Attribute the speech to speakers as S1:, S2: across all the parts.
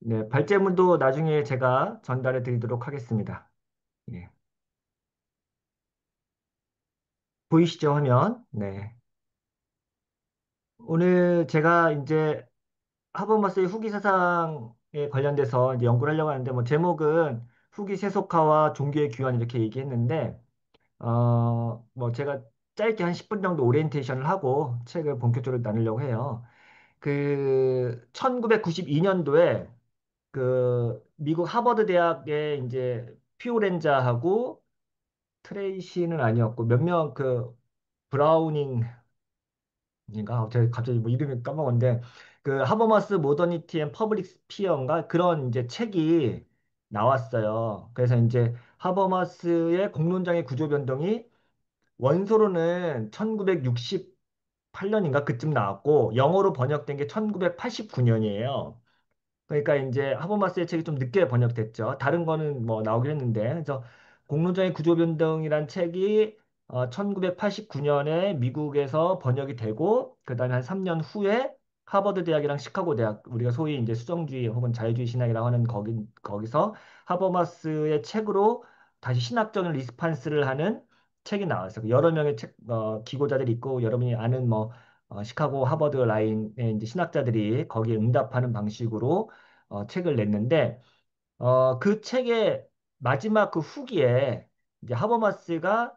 S1: 네, 발제문도 나중에 제가 전달해 드리도록 하겠습니다. 예. 보이시죠, 화면? 네. 오늘 제가 이제 하버마스의 후기 사상에 관련돼서 이제 연구를 하려고 하는데, 뭐, 제목은 후기 세속화와 종교의 귀환 이렇게 얘기했는데, 뭐, 제가 짧게 한 10분 정도 오리엔테이션을 하고 책을 본격적으로 나누려고 해요. 1992년도에 미국 하버드 대학의 이제 피오렌자하고 트레이시는 아니었고 몇 명 브라우닝인가 제가 갑자기 뭐 이름이 까먹었는데 하버마스 모더니티 앤 퍼블릭 스피어인가 그런 이제 책이 나왔어요. 그래서 이제 하버마스의 공론장의 구조 변동이 원소로는 1968년인가 그쯤 나왔고 영어로 번역된 게 1989년이에요. 그러니까 이제 하버마스의 책이 좀 늦게 번역됐죠. 다른 거는 뭐 나오긴 했는데. 그래서 공론장의 구조변동이란 책이 1989년에 미국에서 번역이 되고 그다음에 한 3년 후에 하버드 대학이랑 시카고 대학 우리가 소위 이제 수정주의 혹은 자유주의 신학이라고 하는 거기서 하버마스의 책으로 다시 신학적인 리스판스를 하는 책이 나왔어요. 여러 명의 기고자들이 있고 여러분이 아는 뭐 시카고 하버드 라인의 이제 신학자들이 거기에 응답하는 방식으로 책을 냈는데 그 책의 마지막 그 후기에 이제 하버마스가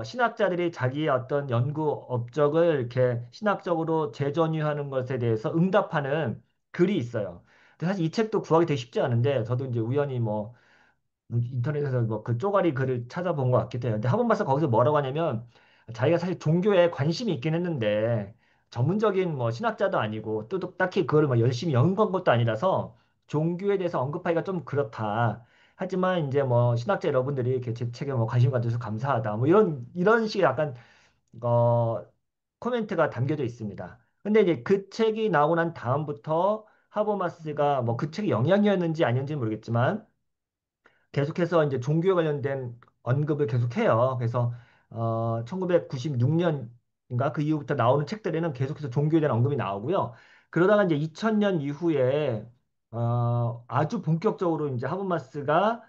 S1: 신학자들이 자기의 어떤 연구 업적을 이렇게 신학적으로 재전유하는 것에 대해서 응답하는 글이 있어요. 근데 사실 이 책도 구하기 되게 쉽지 않은데 저도 이제 우연히 뭐 인터넷에서 뭐 그 쪼가리 글을 찾아본 것 같기도 해요. 근데 하본바스 거기서 뭐라고 하냐면 자기가 사실 종교에 관심이 있긴 했는데 전문적인 뭐 신학자도 아니고 또 딱히 그걸 뭐 열심히 연구한 것도 아니라서 종교에 대해서 언급하기가 좀 그렇다. 하지만 이제 뭐 신학자 여러분들이 이렇게 제 책에 뭐 관심 가져서 감사하다. 뭐 이런 식의 약간 어 코멘트가 담겨져 있습니다. 근데 이제 그 책이 나오고 난 다음부터 하버마스가 뭐 그 책이 영향이었는지 아니었는지 모르겠지만 계속해서 이제 종교에 관련된 언급을 계속해요. 그래서 1996년인가 그 이후부터 나오는 책들에는 계속해서 종교에 대한 언급이 나오고요. 그러다가 이제 2000년 이후에 아주 본격적으로 이제 하버마스가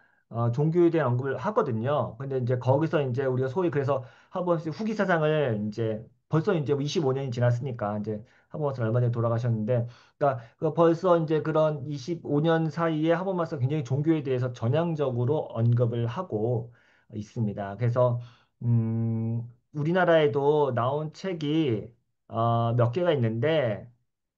S1: 종교에 대한 언급을 하거든요. 근데 이제 거기서 이제 우리가 소위 그래서 하버마스 후기 사상을 이제 벌써 이제 25년이 지났으니까 이제 하버마스는 얼마 전에 돌아가셨는데 그러니까 벌써 이제 그런 25년 사이에 하버마스가 굉장히 종교에 대해서 전향적으로 언급을 하고 있습니다. 그래서 우리나라에도 나온 책이 몇 개가 있는데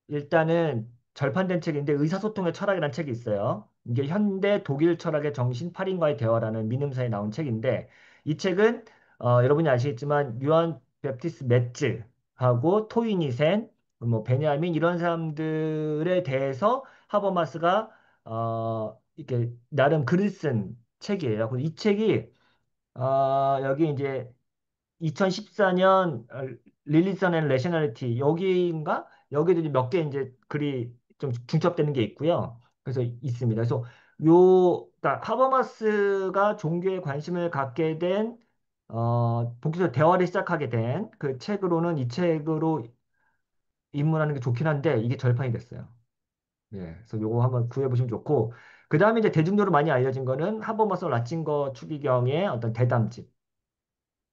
S1: 일단은 절판된 책인데 의사소통의 철학이라는 책이 있어요. 이게 현대 독일 철학의 정신 8인과의 대화라는 민음사에 나온 책인데 이 책은 여러분이 아시겠지만 유한 베프티스 메츠하고 토이니센 뭐 베냐민 이런 사람들에 대해서 하버마스가 이렇게 나름 글을 쓴 책이에요. 그래서 이 책이 여기 이제 2014년 릴리전 앤 레셔널리티 여기인가? 여기도 이제 몇 개 이제 글이 좀 중첩되는 게 있고요. 그래서 있습니다. 그래서 그러니까 하버마스가 종교에 관심을 갖게 된 본격적으로 대화를 시작하게 된 그 책으로는 이 책으로 입문하는 게 좋긴 한데 이게 절판이 됐어요. 예, 그래서 요거 한번 구해보시면 좋고 그 다음에 이제 대중적으로 많이 알려진 거는 하버마스 라틴거 추기경의 어떤 대담집.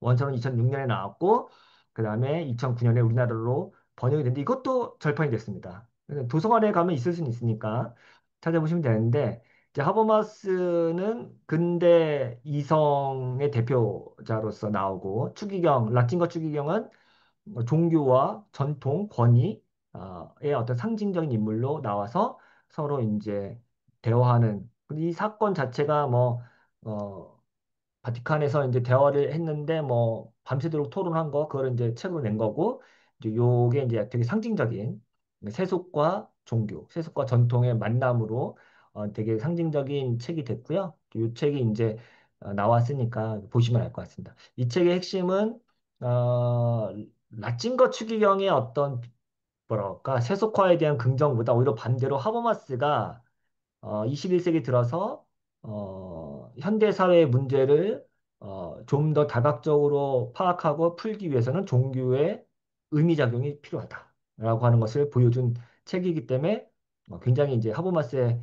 S1: 원서는 2006년에 나왔고 그다음에 2009년에 우리나라로 번역이 됐는데 이것도 절판이 됐습니다. 그래서 도서관에 가면 있을 수는 있으니까 찾아보시면 되는데 이제 하버마스는 근대 이성의 대표자로서 나오고 추기경, 라틴어 추기경은 뭐 종교와 전통, 권위의 어떤 상징적인 인물로 나와서 서로 이제 대화하는 이 사건 자체가 어, 바티칸에서 이제 대화를 했는데 뭐 밤새도록 토론한 거 그거를 이제 책으로 낸 거고 이제 요게 이제 되게 상징적인 세속과 종교, 세속과 전통의 만남으로 되게 상징적인 책이 됐고요. 이 책이 이제 나왔으니까 보시면 알 것 같습니다. 이 책의 핵심은 어, 라틴과 추기경의 어떤 뭐랄까 세속화에 대한 긍정보다 오히려 반대로 하버마스가 21세기 들어서 현대 사회의 문제를 좀 더 다각적으로 파악하고 풀기 위해서는 종교의 의미작용이 필요하다라고 하는 것을 보여준 책이기 때문에 굉장히 이제 하버마스의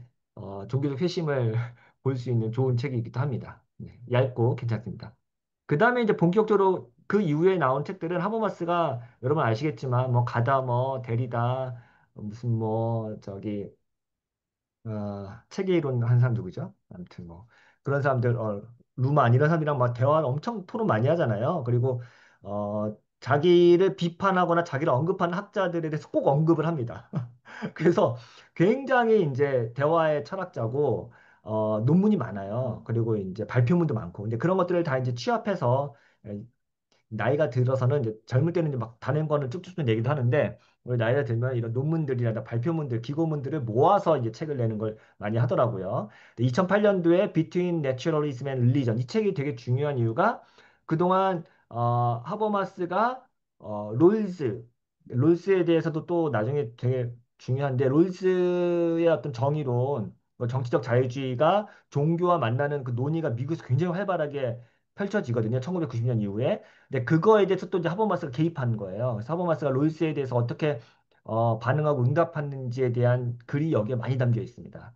S1: 종교적 회심을 볼 수 있는 좋은 책이기도 합니다. 네, 얇고 괜찮습니다. 그 다음에 이제 본격적으로 그 이후에 나온 책들은 하버마스가 여러분 아시겠지만 뭐 가다머, 데리다, 무슨 뭐 저기 체계 이론 한 사람 누구죠? 아무튼 뭐 그런 사람들 루만 이런 사람이랑 막 대화를 엄청 토론 많이 하잖아요. 그리고 자기를 비판하거나 자기를 언급하는 학자들에 대해서 꼭 언급을 합니다. 그래서 굉장히 이제 대화의 철학자고 논문이 많아요. 그리고 이제 발표문도 많고. 근데 그런 것들을 다 이제 취합해서 나이가 들어서는 이제 젊을 때는 이제 막 다른 거는 쭉쭉쭉 얘기도 하는데 우리 나이가 들면 이런 논문들이나 발표문들, 기고문들을 모아서 이제 책을 내는 걸 많이 하더라고요. 2008년도에 Between Naturalism and Religion 이 책이 되게 중요한 이유가 그동안 하버마스가 롤스에 대해서도 또 나중에 되게 중요한데 롤스의 어떤 정의론, 뭐 정치적 자유주의가 종교와 만나는 그 논의가 미국에서 굉장히 활발하게 펼쳐지거든요. 1990년 이후에. 근데 그거에 대해서 또 이제 하버마스가 개입한 거예요. 그래서 하버마스가 롤스에 대해서 어떻게 반응하고 응답하는지에 대한 글이 여기에 많이 담겨 있습니다.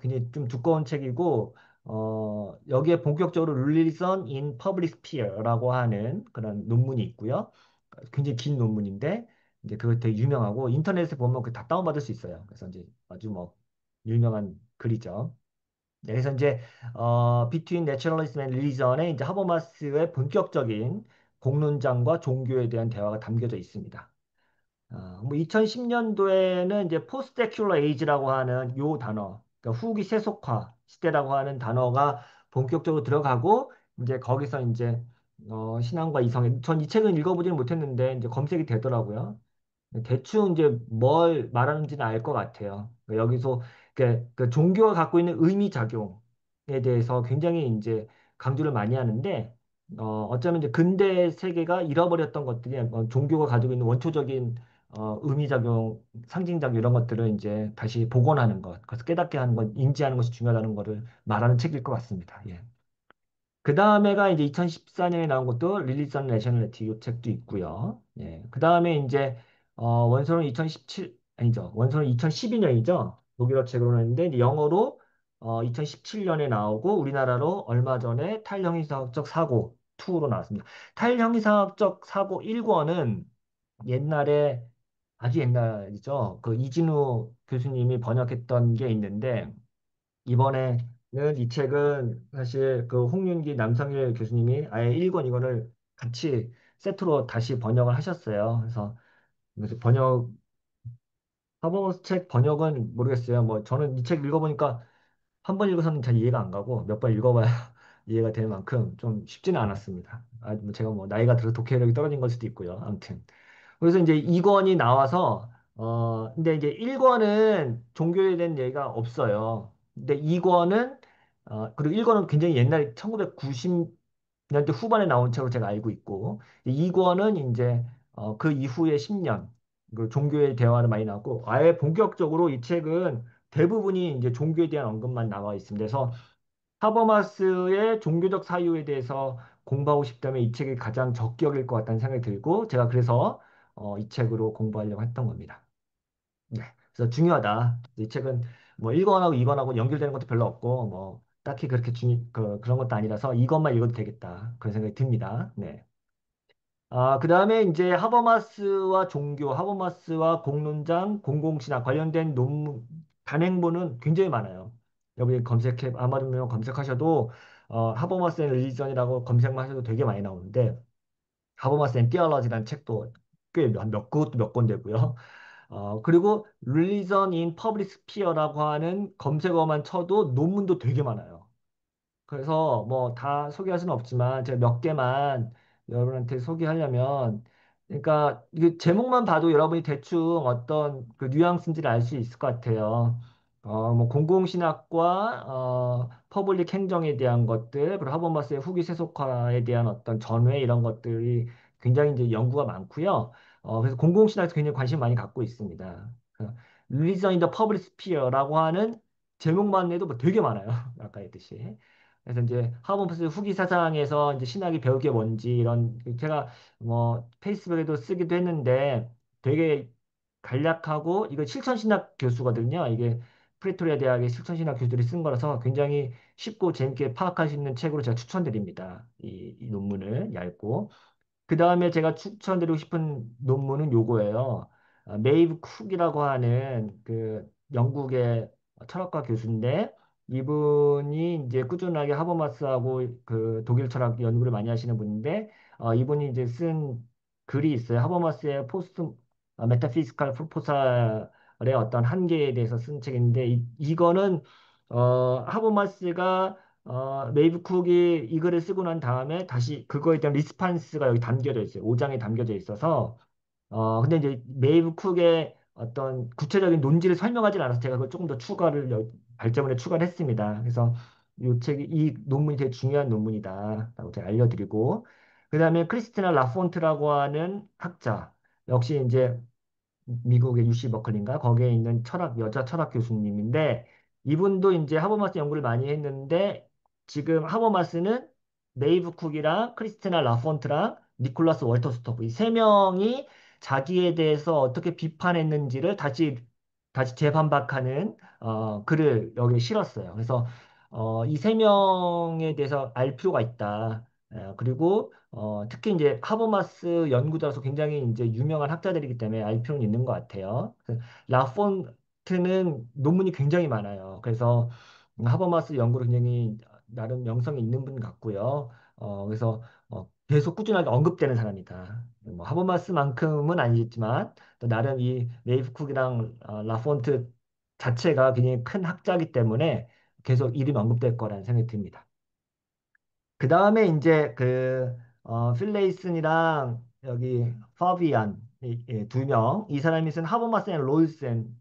S1: 굉장히 좀 두꺼운 책이고 여기에 본격적으로 Religion in Public Sphere라고 하는 그런 논문이 있고요. 굉장히 긴 논문인데 이제 그거 되게 유명하고 인터넷에 보면 그 다 다운받을 수 있어요. 그래서 이제 아주 뭐 유명한 글이죠. 네, 그래서 이제 Between Naturalism and Religion에 이제 하버마스의 본격적인 공론장과 종교에 대한 대화가 담겨져 있습니다. 뭐 2010년도에는 이제 포스트-세큘러 에이지라고 하는 요 단어, 그러니까 후기 세속화 시대라고 하는 단어가 본격적으로 들어가고 이제 거기서 이제 신앙과 이성애, 전 이 책은 읽어보지는 못했는데 이제 검색이 되더라고요. 대충 이제 뭘 말하는지는 알 것 같아요. 그러니까 여기서 그 종교가 갖고 있는 의미 작용에 대해서 굉장히 이제 강조를 많이 하는데 어쩌면 이제 근대 세계가 잃어버렸던 것들이 종교가 가지고 있는 원초적인 의미 작용, 상징 작용 이런 것들을 이제 다시 복원하는 것, 그래서 깨닫게 하는 것, 인지하는 것이 중요하다는 것을 말하는 책일 것 같습니다. 예. 그 다음에가 이제 2014년에 나온 것도 릴리전 내셔널리티 이 책도 있고요. 예. 그 다음에 이제 원서는 2017 아니죠. 원서는 2012년이죠. 독일어 책으로 냈는데 이제 영어로 2017년에 나오고 우리나라로 얼마 전에 탈형이상학적 사고 2로 나왔습니다. 탈형이상학적 사고 1권은 옛날에 아주 옛날이죠. 그 이진우 교수님이 번역했던 게 있는데 이번에는 이 책은 사실 그 홍윤기 남성일 교수님이 아예 1권 2권을 같이 세트로 다시 번역을 하셨어요. 그래서 하버머스 책 번역은 모르겠어요. 뭐 저는 이 책 읽어보니까 한 번 읽어서는 잘 이해가 안 가고 몇 번 읽어봐야 이해가 될 만큼 좀 쉽지는 않았습니다. 뭐 제가 뭐 나이가 들어 독해력이 떨어진 걸 수도 있고요. 아무튼. 그래서 이제 2권이 나와서 근데 이제 1권은 종교에 대한 얘기가 없어요. 근데 2권은 그리고 1권은 굉장히 옛날 1990년대 후반에 나온 책으로 제가 알고 있고 2권은 이제 그 이후에 10년 그 종교의 대화를 많이 나왔고 아예 본격적으로 이 책은 대부분이 이제 종교에 대한 언급만 나와 있습니다. 그래서 하버마스의 종교적 사유에 대해서 공부하고 싶다면 이 책이 가장 적격일 것 같다는 생각이 들고 제가 그래서 이 책으로 공부하려고 했던 겁니다. 네. 그래서 중요하다. 이 책은 뭐 1권하고 2권하고 연결되는 것도 별로 없고 뭐 딱히 그렇게 그런 것도 아니라서 이것만 읽어도 되겠다. 그런 생각이 듭니다. 네. 그다음에 이제 하버마스와 종교, 하버마스와 공론장, 공공신학 관련된 논문, 단행본은 굉장히 많아요. 여기 아마존 검색하셔도 하버마스 앤 릴리전이라고 검색만 하셔도 되게 많이 나오는데 하버마스 앤 티얼러지라는 책도 꽤 그것도 몇 권 되고요. 그리고 릴리전 인 퍼블릭 스피어라고 하는 검색어만 쳐도 논문도 되게 많아요. 그래서 뭐 다 소개할 수는 없지만 제가 몇 개만 여러분한테 소개하려면 그러니까 이게 제목만 봐도 여러분이 대충 어떤 그 뉘앙스인지를 알 수 있을 것 같아요. 뭐 공공신학과 퍼블릭 행정에 대한 것들 그리고 하버마스의 후기 세속화에 대한 어떤 전회 이런 것들이 굉장히 이제 연구가 많고요. 그래서 공공신학에서 굉장히 관심 많이 갖고 있습니다. Religion in the Public Sphere라고 하는 제목만 해도 뭐 되게 많아요. 아까 했듯이. 그래서 이제 하버마스 후기 사상에서 이제 신학이 배울 게 뭔지 이런 제가 뭐 페이스북에도 쓰기도 했는데 되게 간략하고 이거 실천신학 교수거든요. 이게 프레토리아 대학의 실천신학 교수들이 쓴 거라서 굉장히 쉽고 재밌게 파악할 수 있는 책으로 제가 추천드립니다. 이 논문을 얇고. 그 다음에 제가 추천드리고 싶은 논문은 요거예요. 메이브 쿡이라고 하는 그 영국의 철학과 교수인데 이분이 이제 꾸준하게 하버마스하고 그 독일 철학 연구를 많이 하시는 분인데 이분이 이제 쓴 글이 있어요. 하버마스의 포스트 메타피지컬 프로포살의 어떤 한계에 대해서 쓴 책인데 이거는 하버마스가 메이브 쿡이 이 글을 쓰고 난 다음에 다시 그거에 대한 리스판스가 여기 담겨져 있어요. 5장에 담겨져 있어서 근데 이제 메이브 쿡의 어떤 구체적인 논지를 설명하진 않아서 제가 그걸 조금 더 발전문에 추가를 했습니다. 그래서 이 논문이 되게 중요한 논문이다라고 제가 알려드리고 그다음에 크리스티나 라폰트라고 하는 학자 역시 이제 미국의 UC 버클리인가 거기에 있는 여자 철학 교수님인데 이분도 이제 하버마스 연구를 많이 했는데 지금 하버마스는 메이브 쿡이랑 크리스티나 라폰트랑 니콜라스 월터스토프 이 세 명이 자기에 대해서 어떻게 비판했는지를 다시 재반박하는 글을 여기에 실었어요. 그래서 이 세 명에 대해서 알 필요가 있다. 그리고 특히 이제 하버마스 연구자로서 굉장히 이제 유명한 학자들이기 때문에 알 필요는 있는 것 같아요. 라폰트는 논문이 굉장히 많아요. 그래서 하버마스 연구를 굉장히 나름 명성이 있는 분 같고요. 그래서 계속 꾸준하게 언급되는 사람이다. 뭐 하버마스만큼은 아니겠지만 또 나름 이 레이프 쿡이랑 라폰트 자체가 굉장히 큰 학자이기 때문에 계속 이름이 언급될 거라는 생각이 듭니다. 그 다음에 이제 필레이슨이랑 여기 파비안 두 명, 이 사람이 쓴 하버마스 앤 롤센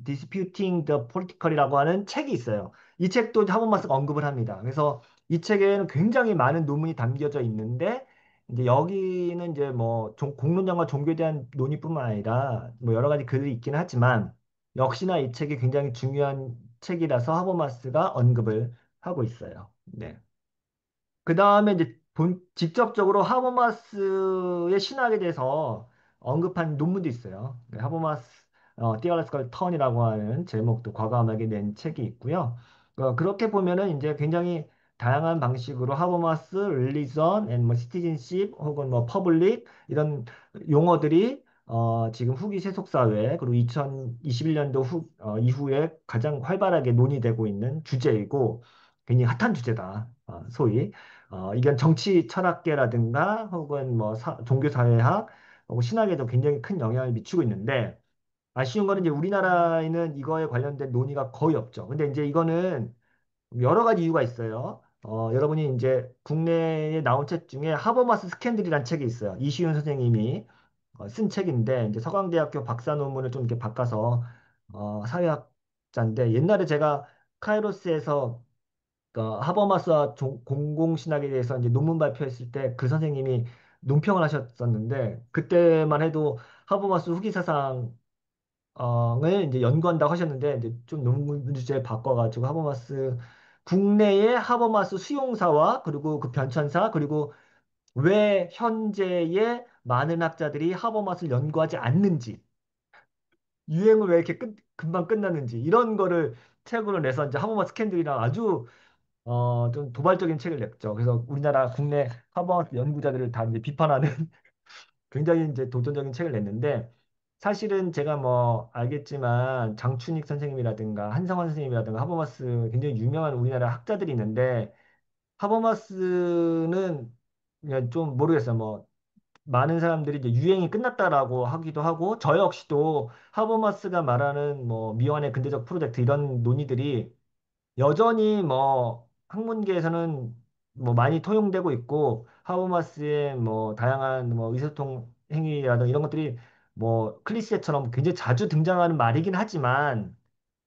S1: Disputing the Political이라고 하는 책이 있어요. 이 책도 하버마스가 언급을 합니다. 그래서 이 책에는 굉장히 많은 논문이 담겨져 있는데 이제 여기는 이제 뭐 공론장과 종교에 대한 논의뿐만 아니라 뭐 여러 가지 글이 있기는 하지만 역시나 이 책이 굉장히 중요한 책이라서 하버마스가 언급을 하고 있어요. 네. 그 다음에 이제 직접적으로 하버마스의 신학에 대해서 언급한 논문도 있어요. 네, 하버마스 디알래스컬 턴이라고 하는 제목도 과감하게 낸 책이 있고요. 그렇게 보면은 이제 굉장히 다양한 방식으로 하버마스, 릴리전, 앤뭐 시티즌십 혹은 뭐 퍼블릭 이런 용어들이 지금 후기 세속 사회 그리고 2021년도 이후에 가장 활발하게 논의되고 있는 주제이고 굉장히 핫한 주제다. 소위. 이건 정치 철학계라든가 혹은 뭐 종교사회학 혹은 신학에도 굉장히 큰 영향을 미치고 있는데 아쉬운 거는 이제 우리나라에는 이거에 관련된 논의가 거의 없죠. 근데 이제 이거는 여러 가지 이유가 있어요. 여러분이 이제 국내에 나온 책 중에 하버마스 스캔들이라는 책이 있어요. 이시윤 선생님이 쓴 책인데 이제 서강대학교 박사 논문을 좀 이렇게 바꿔서 사회학자인데 옛날에 제가 카이로스에서 하버마스와 공공신학에 대해서 이제 논문 발표했을 때 그 선생님이 논평을 하셨었는데 그때만 해도 하버마스 후기 사상을 이제 연구한다고 하셨는데 이제 좀 논문 주제 바꿔가지고 하버마스 국내의 하버마스 수용사와 그리고 그 변천사 그리고 왜 현재의 많은 학자들이 하버마스를 연구하지 않는지 유행을 왜 이렇게 금방 끝나는지 이런 거를 책으로 내서 이제 하버마스 스캔들이랑 아주 좀 도발적인 책을 냈죠. 그래서 우리나라 국내 하버마스 연구자들을 다 이제 비판하는 굉장히 이제 도전적인 책을 냈는데 사실은 제가 뭐 알겠지만 장춘익 선생님이라든가 한성환 선생님이라든가 하버마스 굉장히 유명한 우리나라 학자들이 있는데 하버마스는 그냥 좀 모르겠어요. 뭐 많은 사람들이 이제 유행이 끝났다라고 하기도 하고 저 역시도 하버마스가 말하는 뭐 미완의 근대적 프로젝트 이런 논의들이 여전히 뭐 학문계에서는 뭐 많이 통용되고 있고 하버마스의 뭐 다양한 뭐 의사소통 행위라든가 이런 것들이 뭐 클리셰처럼 굉장히 자주 등장하는 말이긴 하지만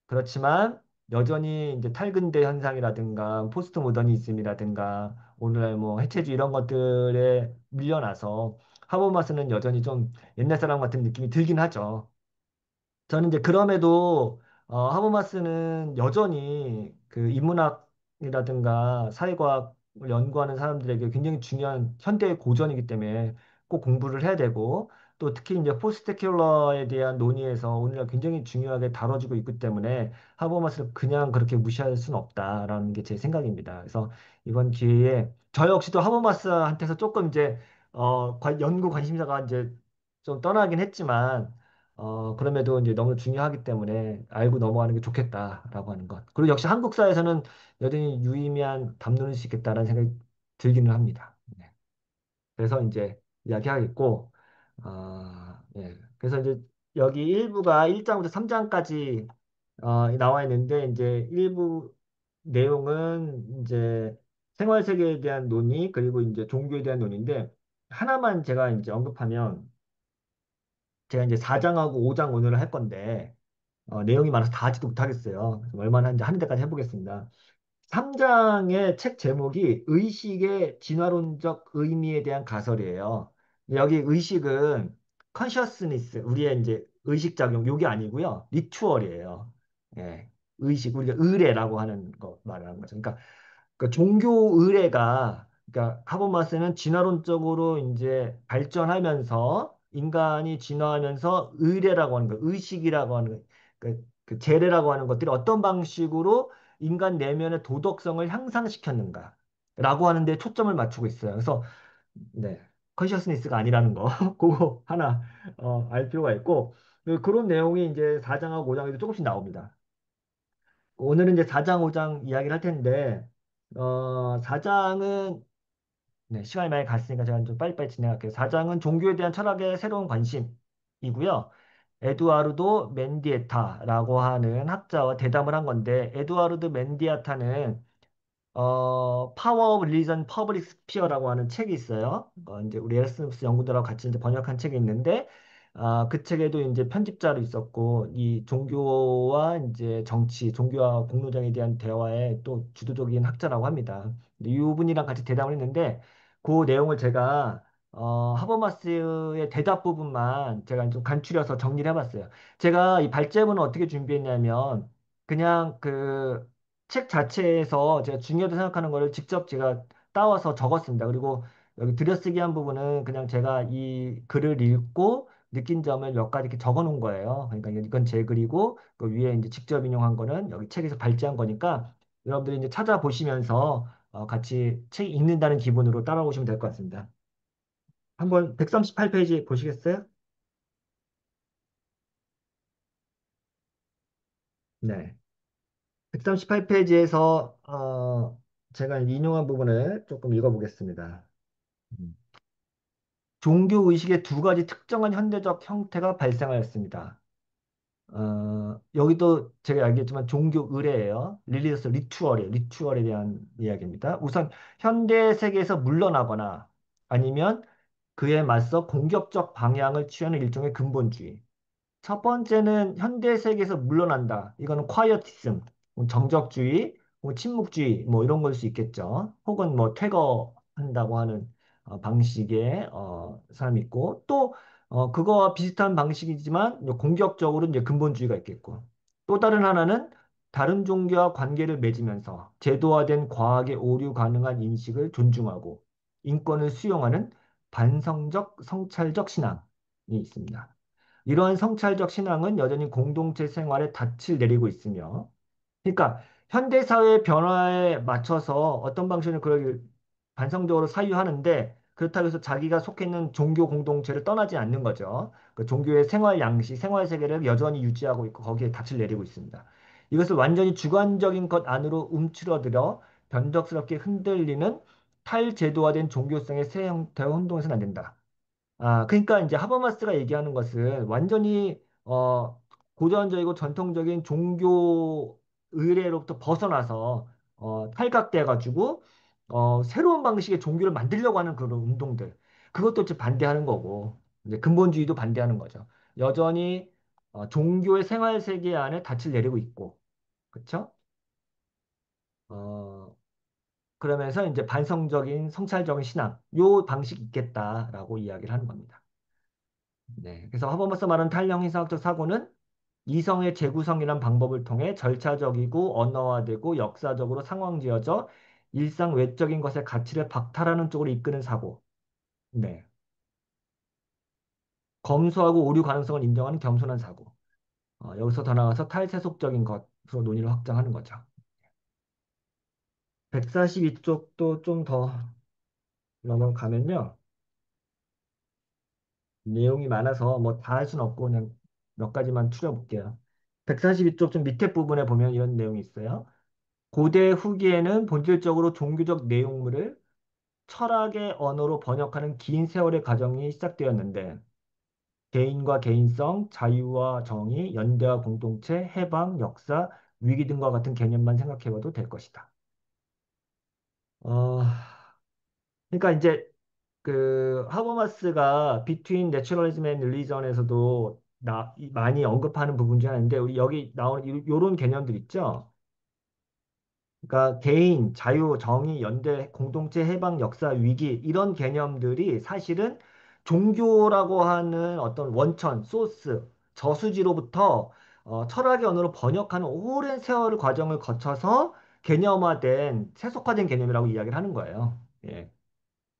S1: 그렇지만 여전히 이제 탈근대 현상이라든가 포스트 모더니즘이라든가 오늘날 뭐 해체주의 이런 것들에 밀려나서 하버마스는 여전히 좀 옛날 사람 같은 느낌이 들긴 하죠. 저는 이제 그럼에도 하버마스는 여전히 그 인문학이라든가 사회과학을 연구하는 사람들에게 굉장히 중요한 현대의 고전이기 때문에 꼭 공부를 해야 되고 또 특히 이제 포스트세큘러에 대한 논의에서 오늘날 굉장히 중요하게 다뤄지고 있기 때문에 하버마스를 그냥 그렇게 무시할 수는 없다라는 게 제 생각입니다. 그래서 이번 기회에 저 역시도 하버마스한테서 조금 이제 연구 관심사가 이제 좀 떠나긴 했지만 그럼에도 이제 너무 중요하기 때문에 알고 넘어가는 게 좋겠다라고 하는 것. 그리고 역시 한국사에서는 여전히 유의미한 담론일 수 있겠다라는 생각이 들기는 합니다. 네. 그래서 이제 이야기하겠고, 예. 그래서 이제 여기 1부가 1장부터 3장까지 나와 있는데, 이제 일부 내용은 이제 생활 세계에 대한 논의, 그리고 이제 종교에 대한 논의인데, 하나만 제가 이제 언급하면, 제가 이제 4장하고 5장 오늘 할 건데, 내용이 많아서 다 하지도 못하겠어요. 그래서 얼마나 이제 하는 데까지 해보겠습니다. 3장의 책 제목이 의식의 진화론적 의미에 대한 가설이에요. 여기 의식은 consciousness, 우리의 이제 의식작용, 요게 아니고요. 리추얼이에요. 예. 의식, 우리가 의례라고 하는 거 말하는 거죠. 그러니까 종교 의례가 그러니까 하버마스는 진화론적으로 이제 발전하면서 인간이 진화하면서 의례라고 하는 거, 의식이라고 하는 거, 그 재래라고 하는 것들이 어떤 방식으로 인간 내면의 도덕성을 향상시켰는가라고 하는데 초점을 맞추고 있어요. 그래서 네, 컨셔스니스가 아니라는 거, 그거 하나 알 필요가 있고 그런 내용이 이제 4장하고 5장에도 조금씩 나옵니다. 오늘은 이제 4장, 5장 이야기를 할 텐데 4장은 네, 시간이 많이 갔으니까 제가 좀 빨리빨리 진행할게요. 4장은 종교에 대한 철학의 새로운 관심이고요. 에두아르도 멘디에타라고 하는 학자와 대담을 한 건데 에두아르드 멘디에타는 파워 오브 릴리전 퍼블릭 스피어라고 하는 책이 있어요. 이제 우리 에르스무스 연구들하고 같이 이제 번역한 책이 있는데, 그 책에도 이제 편집자로 있었고, 이 종교와 이제 정치, 종교와 공로장에 대한 대화에 또 주도적인 학자라고 합니다. 근데 이 분이랑 같이 대담을 했는데, 그 내용을 제가 하버마스의 대답 부분만 제가 좀 간추려서 정리를 해봤어요. 제가 이 발제문을 어떻게 준비했냐면, 그냥 그 책 자체에서 제가 중요하다 생각하는 거를 직접 제가 따와서 적었습니다. 그리고 여기 들여쓰기 한 부분은 그냥 제가 이 글을 읽고 느낀 점을 몇 가지 이렇게 적어 놓은 거예요. 그러니까 이건 제 글이고 그 위에 이제 직접 인용한 거는 여기 책에서 발제한 거니까 여러분들이 이제 찾아보시면서 같이 책 읽는다는 기분으로 따라오시면 될 것 같습니다. 한번 138페이지 보시겠어요? 네. 138페이지에서 제가 인용한 부분을 조금 읽어보겠습니다. 음. 종교 의식의 두 가지 특정한 현대적 형태가 발생하였습니다. 여기도 제가 알겠지만 종교 의례예요. 릴리어스 리추얼이에요. 리추얼에 대한 이야기입니다. 우선 현대 세계에서 물러나거나 아니면 그에 맞서 공격적 방향을 취하는 일종의 근본주의. 첫 번째는 현대 세계에서 물러난다. 이거는 quietism, 뭐 정적주의, 뭐 침묵주의, 뭐 이런 걸 수 있겠죠. 혹은 뭐 퇴거한다고 하는 방식의 사람이 있고 또 그거와 비슷한 방식이지만 이제 공격적으로 이제 근본주의가 있겠고 또 다른 하나는 다른 종교와 관계를 맺으면서 제도화된 과학의 오류 가능한 인식을 존중하고 인권을 수용하는 반성적 성찰적 신앙이 있습니다. 이러한 성찰적 신앙은 여전히 공동체 생활에 닻을 내리고 있으며, 그러니까 현대사회의 변화에 맞춰서 어떤 방식으로 그걸 반성적으로 사유하는데, 그렇다고 해서 자기가 속해 있는 종교 공동체를 떠나지 않는 거죠. 그 종교의 생활 양식, 생활 세계를 여전히 유지하고 있고 거기에 닻을 내리고 있습니다. 이것을 완전히 주관적인 것 안으로 움츠러들어 변덕스럽게 흔들리는 탈제도화된 종교성의 새 형태와 혼동해서는 안 된다. 그러니까 이제 하버마스가 얘기하는 것은 완전히 고전적이고 전통적인 종교 의례로부터 벗어나서 탈각돼 가지고 새로운 방식의 종교를 만들려고 하는 그런 운동들 그것도 이제 반대하는 거고 이제 근본주의도 반대하는 거죠. 여전히 종교의 생활 세계 안에 닻을 내리고 있고 그렇죠? 어, 그러면서 이제 반성적인 성찰적인 신앙 요 방식이 있겠다라고 이야기를 하는 겁니다. 네. 그래서 하버마스 말하는 탈령 희사학적 사고는 이성의 재구성이란 방법을 통해 절차적이고 언어화되고 역사적으로 상황지어져 일상 외적인 것의 가치를 박탈하는 쪽으로 이끄는 사고. 네. 검소하고 오류 가능성을 인정하는 겸손한 사고. 여기서 더 나아가서 탈세속적인 것으로 논의를 확장하는 거죠. 142쪽도 좀 더 넘어가면요. 내용이 많아서 뭐 다 할 수는 없고 그냥 몇 가지만 추려볼게요. 142쪽 좀 밑에 부분에 보면 이런 내용이 있어요. 고대 후기에는 본질적으로 종교적 내용물을 철학의 언어로 번역하는 긴 세월의 과정이 시작되었는데 개인과 개인성, 자유와 정의, 연대와 공동체, 해방, 역사, 위기 등과 같은 개념만 생각해봐도 될 것이다. 어, 그러니까 이제 그 하버마스가 Between Naturalism and Religion에서도 많이 언급하는 부분 중에 하나인데 우리 여기 나오는 이런 개념들 있죠. 그러니까 개인, 자유, 정의, 연대, 공동체, 해방, 역사, 위기 이런 개념들이 사실은 종교라고 하는 어떤 원천, 소스, 저수지로부터 철학의 언어로 번역하는 오랜 세월 과정을 거쳐서 개념화된 세속화된 개념이라고 이야기를 하는 거예요. 예.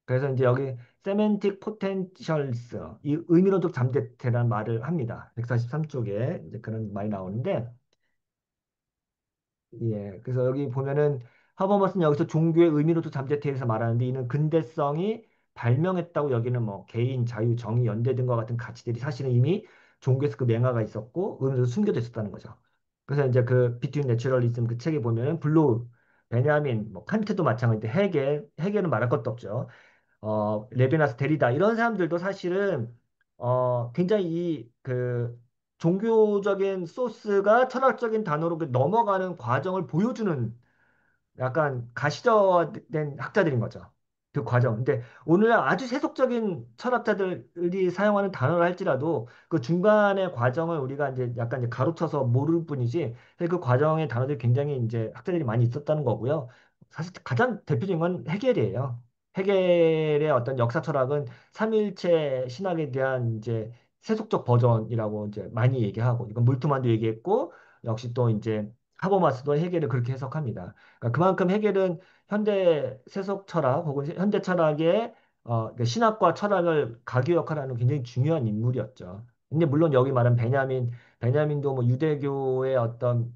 S1: 그래서 이제 여기 세멘틱 포텐셜스, 이 의미론적 잠재태라는 말을 합니다. 143쪽에 이제 그런 말이 나오는데 예, 그래서 여기 보면은 하버머스는 여기서 종교의 의미로도 잠재태에서 말하는데 이는 근대성이 발명했다고 여기는 뭐 개인, 자유, 정의, 연대 등과 같은 가치들이 사실은 이미 종교에서 그 맹아가 있었고 의미로 숨겨져 있었다는 거죠. 그래서 이제 그 비트윈 내추럴리즘 그 책에 보면은 블루, 베냐민, 뭐 칸트도 마찬가지인데 헤겔은 말할 것도 없죠. 레비나스 데리다 이런 사람들도 사실은 굉장히 이 그 종교적인 소스가 철학적인 단어로 그 넘어가는 과정을 보여주는 약간 가시적된 학자들인 거죠. 그 과정. 근데 오늘날 아주 세속적인 철학자들이 사용하는 단어를 할지라도 그 중간의 과정을 우리가 이제 약간 이제 가로쳐서 모를 뿐이지 사실 그 과정의 단어들이 굉장히 이제 학자들이 많이 있었다는 거고요. 사실 가장 대표적인 건 헤겔이에요. 헤겔의 어떤 역사 철학은 삼일체 신학에 대한 이제 세속적 버전이라고 이제 많이 얘기하고 이건 물트만도 얘기했고 역시 또 이제 하버마스도 헤겔을 그렇게 해석합니다. 그러니까 그만큼 헤겔은 현대 세속 철학 혹은 현대 철학의 그 신학과 철학을 가교역하라는 굉장히 중요한 인물이었죠. 근데 물론 여기 말한 베냐민도 뭐 유대교의 어떤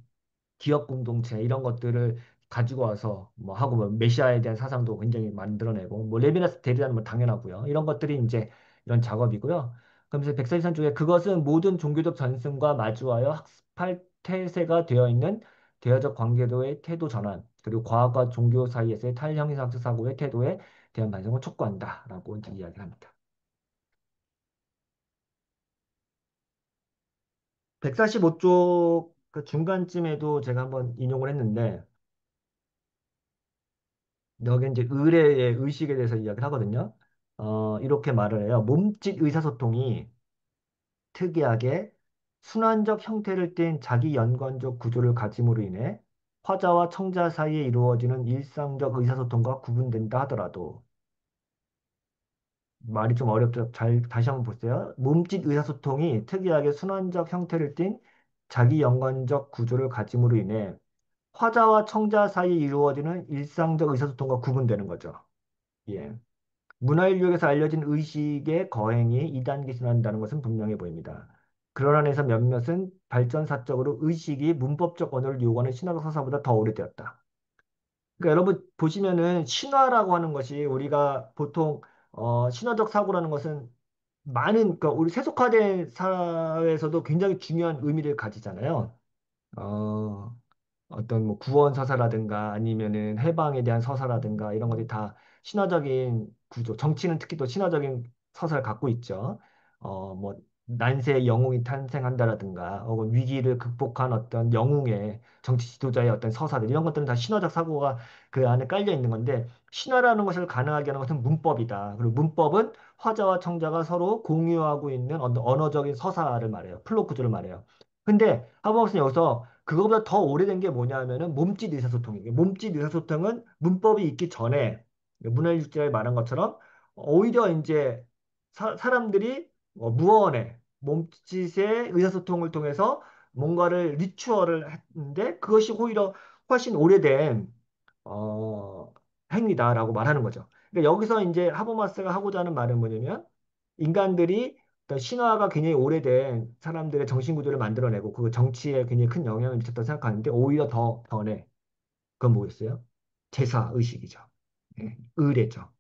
S1: 기업 공동체 이런 것들을 가지고 와서 뭐 하고 뭐 메시아에 대한 사상도 굉장히 만들어내고 뭐 레비나스 대리라는 뭐 당연하고요. 이런 것들이 이제 이런 작업이고요. 그러면서 백설이산 쪽에 그것은 모든 종교적 전승과 마주하여 학습할 태세가 되어 있는 대화적 관계도의 태도 전환 그리고 과학과 종교 사이에서의 탈형이상적 사고의 태도에 대한 반성을 촉구한다라고 이제 이야기합니다. 145쪽 그 중간쯤에도 제가 한번 인용을 했는데 여기 이제 의례의 의식에 대해서 이야기를 하거든요. 이렇게 말을 해요. 몸짓 의사소통이 특이하게 순환적 형태를 띤 자기 연관적 구조를 가짐으로 인해 화자와 청자 사이에 이루어지는 일상적 의사소통과 구분된다 하더라도 말이 좀 어렵죠. 잘 다시 한번 보세요. 몸짓 의사소통이 특이하게 순환적 형태를 띤 자기 연관적 구조를 가짐으로 인해 화자와 청자 사이에 이루어지는 일상적 의사소통과 구분되는 거죠. 예. 문화인류에서 알려진 의식의 거행이 2단계 순환한다는 것은 분명해 보입니다. 그런 안에서 몇몇은 발전사적으로 의식이 문법적 언어를 요구하는 신화적 서사보다 더 오래되었다. 그러니까 여러분 보시면은 신화라고 하는 것이 우리가 보통 신화적 사고라는 것은 많은 그러니까 우리 세속화된 사회에서도 굉장히 중요한 의미를 가지잖아요. 어, 어떤 뭐 구원 서사라든가 아니면은 해방에 대한 서사라든가 이런 것들이 다 신화적인 구조, 정치는 특히 또 신화적인 서사를 갖고 있죠. 뭐 난세의 영웅이 탄생한다라든가 혹은 위기를 극복한 어떤 영웅의 정치 지도자의 어떤 서사들 이런 것들은 다 신화적 사고가 그 안에 깔려 있는 건데 신화라는 것을 가능하게 하는 것은 문법이다. 그리고 문법은 화자와 청자가 서로 공유하고 있는 어떤 언어적인 서사를 말해요. 플롯 구조를 말해요. 근데 하버먹스는 여기서 그거보다 더 오래된 게 뭐냐면은 몸짓 의사소통이에요. 몸짓 의사소통은 문법이 있기 전에 문화일주자에 말한 것처럼 오히려 이제 사람들이 무언의 몸짓의 의사소통을 통해서 뭔가를 리추얼을 했는데 그것이 오히려 훨씬 오래된 어, 행위다라고 말하는 거죠. 그러니까 여기서 이제 하버마스가 하고자 하는 말은 뭐냐면 인간들이 그러니까 신화가 굉장히 오래된 사람들의 정신 구조를 만들어내고 그 정치에 굉장히 큰 영향을 미쳤다고 생각하는데 오히려 더 전에 그건 뭐겠어요? 제사 의식이죠. 예, 의례죠.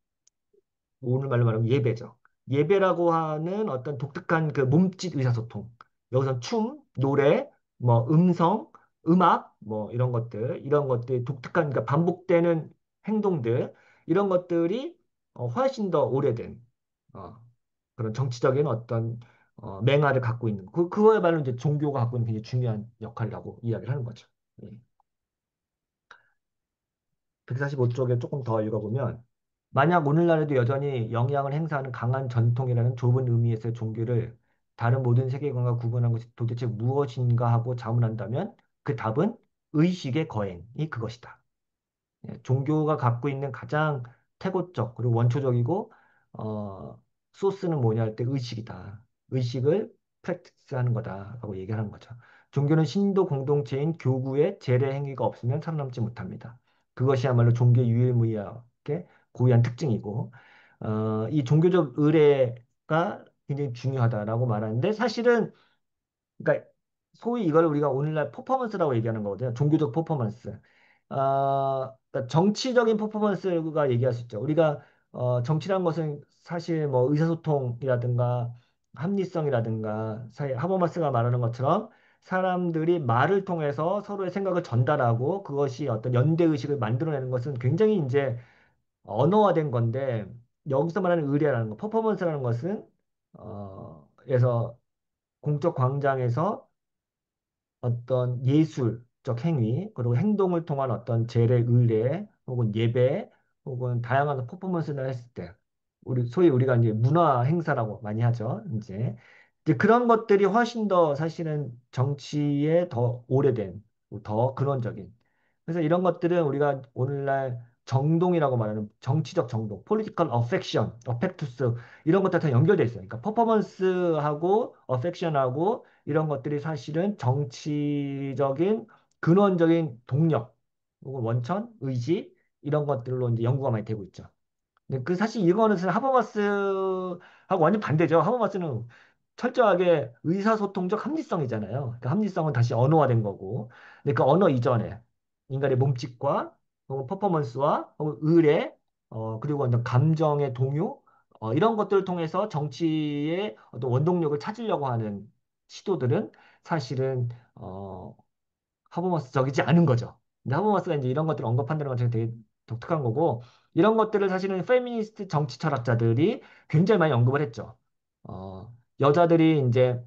S1: 오늘 말로 말하면 예배죠. 예배라고 하는 어떤 독특한 그 몸짓 의사소통. 여기서 춤, 노래, 뭐 음성, 음악, 뭐 이런 것들 독특한 그러니까 반복되는 행동들 이런 것들이 훨씬 더 오래된 어, 그런 정치적인 어떤 맹아를 갖고 있는 그거야말로 이제 종교가 갖고 있는 굉장히 중요한 역할이라고 이야기를 하는 거죠. 예. 145쪽에 조금 더 읽어보면 만약 오늘날에도 여전히 영향을 행사하는 강한 전통이라는 좁은 의미에서의 종교를 다른 모든 세계관과 구분한 것이 도대체 무엇인가 하고 자문한다면 그 답은 의식의 거행이 그것이다. 예, 종교가 갖고 있는 가장 태고적 그리고 원초적이고 소스는 뭐냐 할 때 의식이다. 의식을 프랙티스하는 거다라고 얘기하는 거죠. 종교는 신도 공동체인 교구의 제례 행위가 없으면 살아남지 못합니다. 그것이야말로 종교의 유일무이하게 고유한 특징이고 이 종교적 의례가 굉장히 중요하다라고 말하는데 사실은 그러니까 소위 이걸 우리가 오늘날 퍼포먼스라고 얘기하는 거거든요. 종교적 퍼포먼스. 그러니까 정치적인 퍼포먼스가 얘기할 수 있죠. 우리가 정치라는 것은 사실 뭐 의사소통이라든가 합리성이라든가 사실 하버마스가 말하는 것처럼 사람들이 말을 통해서 서로의 생각을 전달하고 그것이 어떤 연대 의식을 만들어내는 것은 굉장히 이제 언어화된 건데 여기서 말하는 의례라는 거, 퍼포먼스라는 것은 그래서 공적 광장에서 어떤 예술적 행위, 그리고 행동을 통한 어떤 제례, 의례, 혹은 예배, 혹은 다양한 퍼포먼스를 했을 때, 소위 우리가 이제 문화 행사라고 많이 하죠. 이제 그런 것들이 훨씬 더 사실은 정치에 더 오래된, 더 근원적인. 그래서 이런 것들은 우리가 오늘날 정동이라고 말하는 정치적 정동, political affection, affectus 이런 것들 다 연결돼 있어요. 그러니까 퍼포먼스하고 affection하고 이런 것들이 사실은 정치적인 근원적인 동력 혹은 원천, 의지 이런 것들로 이제 연구가 많이 되고 있죠. 근데 그 사실 이거는 사실 하버마스하고 완전 반대죠. 하버마스는 철저하게 의사소통적 합리성이잖아요. 그 합리성은 다시 언어화된 거고. 근데 그 언어 이전에 인간의 몸짓과 혹은 퍼포먼스와 혹은 의례 그리고 어떤 감정의 동요 이런 것들을 통해서 정치의 어떤 원동력을 찾으려고 하는 시도들은 사실은 하버마스적이지 않은 거죠. 근데 하버마스가 이제 이런 것들을 언급한다는 건 되게 독특한 거고, 이런 것들을 사실은 페미니스트 정치 철학자들이 굉장히 많이 언급을 했죠. 여자들이 이제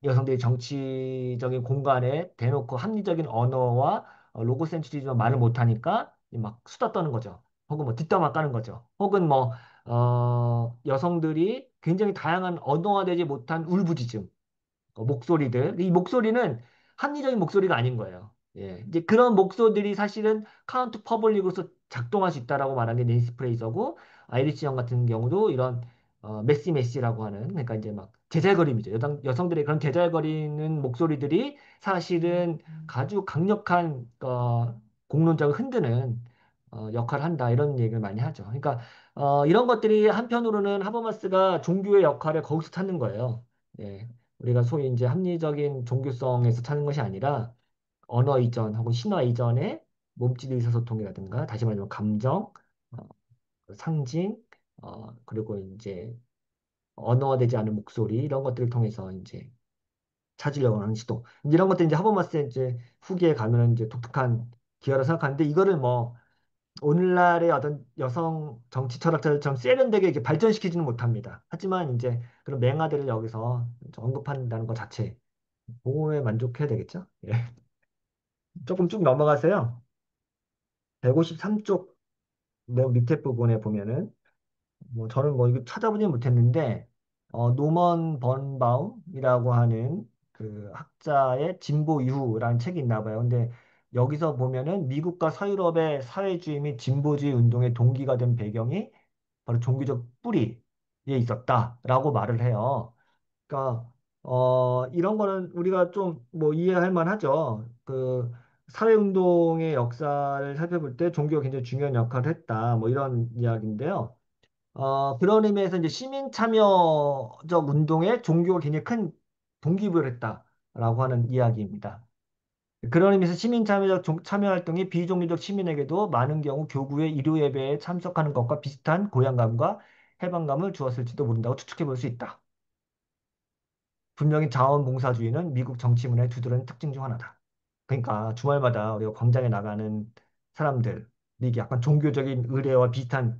S1: 여성들이 정치적인 공간에 대놓고 합리적인 언어와 로고센트리즘을 말을 못하니까 막 수다 떠는 거죠. 혹은 뭐 뒷담화 까는 거죠. 혹은 뭐, 여성들이 굉장히 다양한 언어화되지 못한 울부짖음, 목소리들. 이 목소리는 합리적인 목소리가 아닌 거예요. 예. 이제 그런 목소리들이 사실은 카운트 퍼블릭으로서 작동할 수 있다라고 말하는 게 낸시 프레이저고 아이리시 영 같은 경우도 이런 메시라고 하는 그러니까 이제 막 제잘거림이죠. 여성들의 그런 제잘거리는 목소리들이 사실은 아주 강력한 공론장을 흔드는 역할을 한다 이런 얘기를 많이 하죠. 그러니까 이런 것들이 한편으로는 하버마스가 종교의 역할을 거기서 찾는 거예요. 예. 우리가 소위 이제 합리적인 종교성에서 찾는 것이 아니라 언어 이전 혹은 신화 이전의 몸짓 의사소통이라든가 다시 말하면 감정, 어, 상징, 그리고 이제 언어화되지 않은 목소리 이런 것들을 통해서 이제 찾으려고 하는 시도. 이런 것들 이제 하버마스의 이제 후기에 가면은 이제 독특한 기여라 생각하는데 이거를 뭐 오늘날의 어떤 여성 정치 철학자들처럼 세련되게 이렇게 발전시키지는 못합니다. 하지만 이제 그런 맹아들을 여기서 언급한다는 것 자체 보호에 만족해야 되겠죠? 예. 조금 쭉 넘어가세요. 153쪽 맨 밑에 부분에 보면은 뭐 저는 뭐 이거 찾아보지 못했는데 노먼 번바움이라고 하는 그 학자의 진보 이후라는 책이 있나 봐요. 근데 여기서 보면은 미국과 서유럽의 사회주의 및 진보주의 운동의 동기가 된 배경이 바로 종교적 뿌리에 있었다라고 말을 해요. 그러니까 이런 거는 우리가 좀 뭐 이해할 만하죠. 그 사회운동의 역사를 살펴볼 때 종교가 굉장히 중요한 역할을 했다. 뭐 이런 이야기인데요. 그런 의미에서 이제 시민 참여적 운동에 종교가 굉장히 큰 동기부여를 했다라고 하는 이야기입니다. 그런 의미에서 시민 참여적 참여 활동이 비종교적 시민에게도 많은 경우 교구의 일요 예배에 참석하는 것과 비슷한 고향감과 해방감을 주었을지도 모른다고 추측해 볼 수 있다. 분명히 자원봉사주의는 미국 정치 문화의 두드러진 특징 중 하나다. 그러니까 주말마다 우리가 광장에 나가는 사람들, 이게 약간 종교적인 의례와 비슷한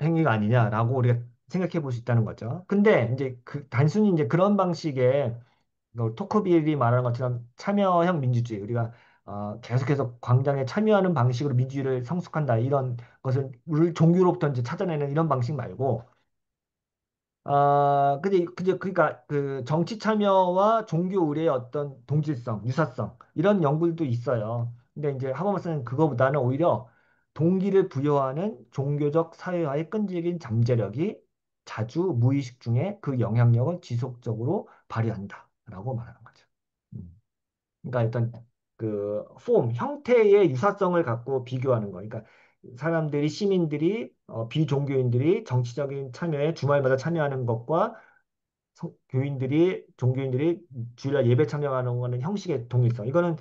S1: 행위가 아니냐라고 우리가 생각해 볼 수 있다는 거죠. 근데 이제 그 단순히 이제 그런 방식의 토크빌이 말하는 것처럼 참여형 민주주의, 우리가 계속해서 광장에 참여하는 방식으로 민주주의를 성숙한다 이런 것을 우리 종교로부터 이제 찾아내는 이런 방식 말고 근데 그러니까 그 정치 참여와 종교 의례의 어떤 동질성, 유사성 이런 연구도 있어요. 근데 이제 하버마스는 그거보다는 오히려 동기를 부여하는 종교적 사회화의 끈질긴 잠재력이 자주 무의식 중에 그 영향력을 지속적으로 발휘한다라고 말하는 거죠. 음. 그러니까 일단 그 형태의 유사성을 갖고 비교하는 거. 그러니까 사람들이 시민들이 비종교인들이 정치적인 참여에 주말마다 참여하는 것과 교인들이 종교인들이 주일날 예배 참여하는 거는 형식의 동일성. 이거는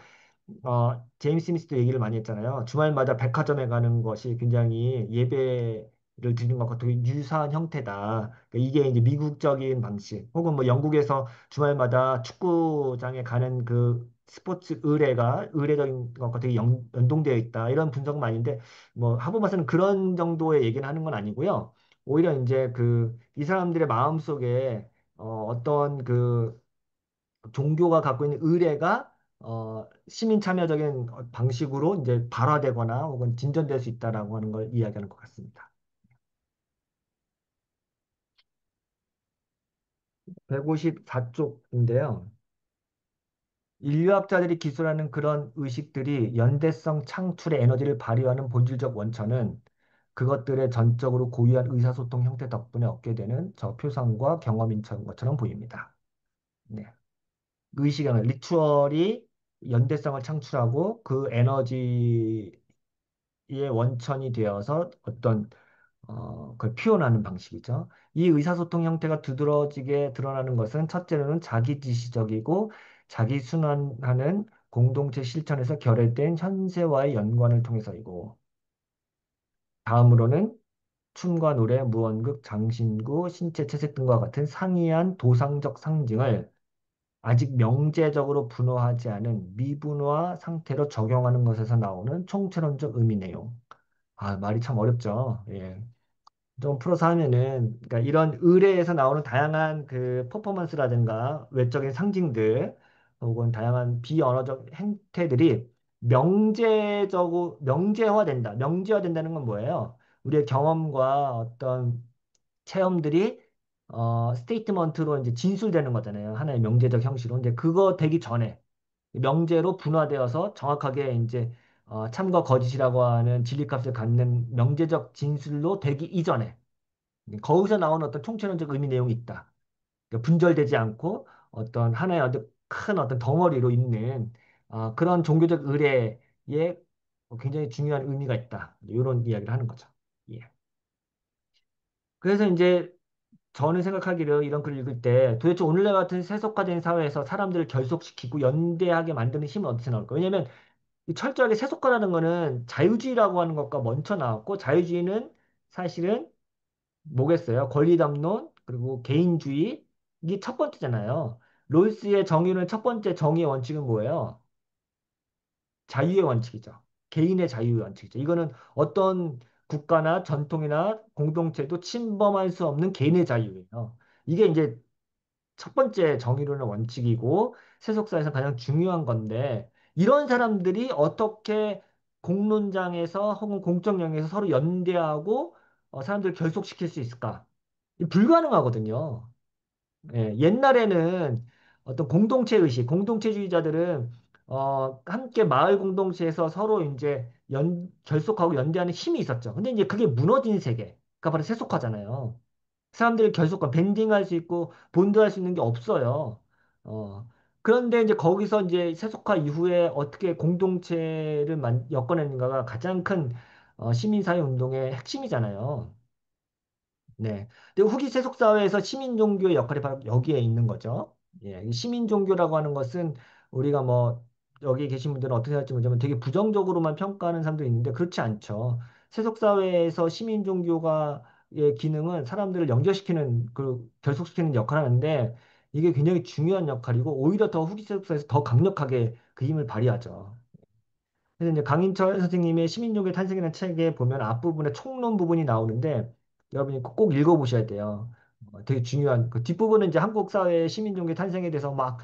S1: 제임스 스미스도 얘기를 많이 했잖아요. 주말마다 백화점에 가는 것이 굉장히 예배를 드리는 것과 되게 유사한 형태다. 그러니까 이게 이제 미국적인 방식, 혹은 뭐 영국에서 주말마다 축구장에 가는 그 스포츠 의례적인 것과 되게 연동되어 있다. 이런 분석은 아닌데, 뭐 하버마스는 그런 정도의 얘기는 하는 건 아니고요. 오히려 이제 그 이 사람들의 마음속에 어떤 그 종교가 갖고 있는 의례가 시민 참여적인 방식으로 이제 발화되거나 혹은 진전될 수 있다라고 하는 걸 이야기하는 것 같습니다. 154쪽인데요. 인류학자들이 기술하는 그런 의식들이 연대성 창출의 에너지를 발휘하는 본질적 원천은 그것들의 전적으로 고유한 의사소통 형태 덕분에 얻게 되는 저표상과 경험인 것처럼 보입니다. 네. 의식의 리추얼이 연대성을 창출하고 그 에너지의 원천이 되어서 어떤 그걸 표현하는 방식이죠. 이 의사소통 형태가 두드러지게 드러나는 것은 첫째로는 자기지시적이고 자기 순환하는 공동체 실천에서 결여된 현세와의 연관을 통해서이고, 다음으로는 춤과 노래, 무언극, 장신구, 신체 채색 등과 같은 상이한 도상적 상징을 아직 명제적으로 분화하지 않은 미분화 상태로 적용하는 것에서 나오는 총체론적 의미 내용. 말이 참 어렵죠. 예. 좀 풀어서 하면은, 그러니까 이런 의례에서 나오는 다양한 그 퍼포먼스라든가 외적인 상징들, 혹은 다양한 비언어적 행태들이 명제화된다. 명제화된다는 건 뭐예요? 우리의 경험과 어떤 체험들이 스테이트먼트로 이제 진술되는 거잖아요. 하나의 명제적 형식으로. 근데 그거 되기 전에 명제로 분화되어서 정확하게 이제 참과 거짓이라고 하는 진리값을 갖는 명제적 진술로 되기 이전에 거기서 나오는 어떤 총체론적 의미 내용이 있다. 그러니까 분절되지 않고 어떤 하나의 어떤 큰 어떤 덩어리로 있는 그런 종교적 의례에 굉장히 중요한 의미가 있다. 이런 이야기를 하는 거죠. 예. 그래서 이제 저는 생각하기를 이런 글을 읽을 때 도대체 오늘날 같은 세속화된 사회에서 사람들을 결속시키고 연대하게 만드는 힘은 어디서 나올까? 왜냐하면 이 철저하게 세속화라는 거는 자유주의라고 하는 것과 먼저 나왔고, 자유주의는 사실은 뭐겠어요? 권리담론 그리고 개인주의, 이게 첫 번째잖아요. 롤스의 정의는 첫 번째 정의의 원칙은 뭐예요? 자유의 원칙이죠. 개인의 자유의 원칙이죠. 이거는 어떤 국가나 전통이나 공동체도 침범할 수 없는 개인의 자유예요. 이게 이제 첫 번째 정의로는 원칙이고 세속사에서 가장 중요한 건데, 이런 사람들이 어떻게 공론장에서 혹은 공적 영역에서 서로 연대하고 사람들을 결속시킬 수 있을까? 불가능하거든요. 예, 옛날에는 어떤 공동체 의식, 공동체주의자들은 함께 마을 공동체에서 서로 이제 결속하고 연대하는 힘이 있었죠. 근데 이제 그게 무너진 세계가 바로 세속화잖아요. 사람들이 결속과 밴딩할 수 있고 본드할 수 있는 게 없어요. 어, 그런데 이제 거기서 이제 세속화 이후에 어떻게 공동체를 엮어내는가가 가장 큰 시민사회 운동의 핵심이잖아요. 네. 근데 후기 세속 사회에서 시민 종교의 역할이 바로 여기에 있는 거죠. 예, 이 시민 종교라고 하는 것은 우리가 뭐 여기 계신 분들은 어떻게 할지 모르지만 되게 부정적으로만 평가하는 사람도 있는데 그렇지 않죠. 세속 사회에서 시민 종교가의 기능은 사람들을 연결시키는 그 결속시키는 역할을 하는데 이게 굉장히 중요한 역할이고 오히려 더 후기 세속 사회에서 더 강력하게 그 힘을 발휘하죠. 그래서 이제 강인철 선생님의 시민종교 탄생이라는 책에 보면 앞부분에 총론 부분이 나오는데 여러분이 꼭 읽어보셔야 돼요. 되게 중요한 그 뒷부분은 이제 한국 사회의 시민종교 탄생에 대해서 막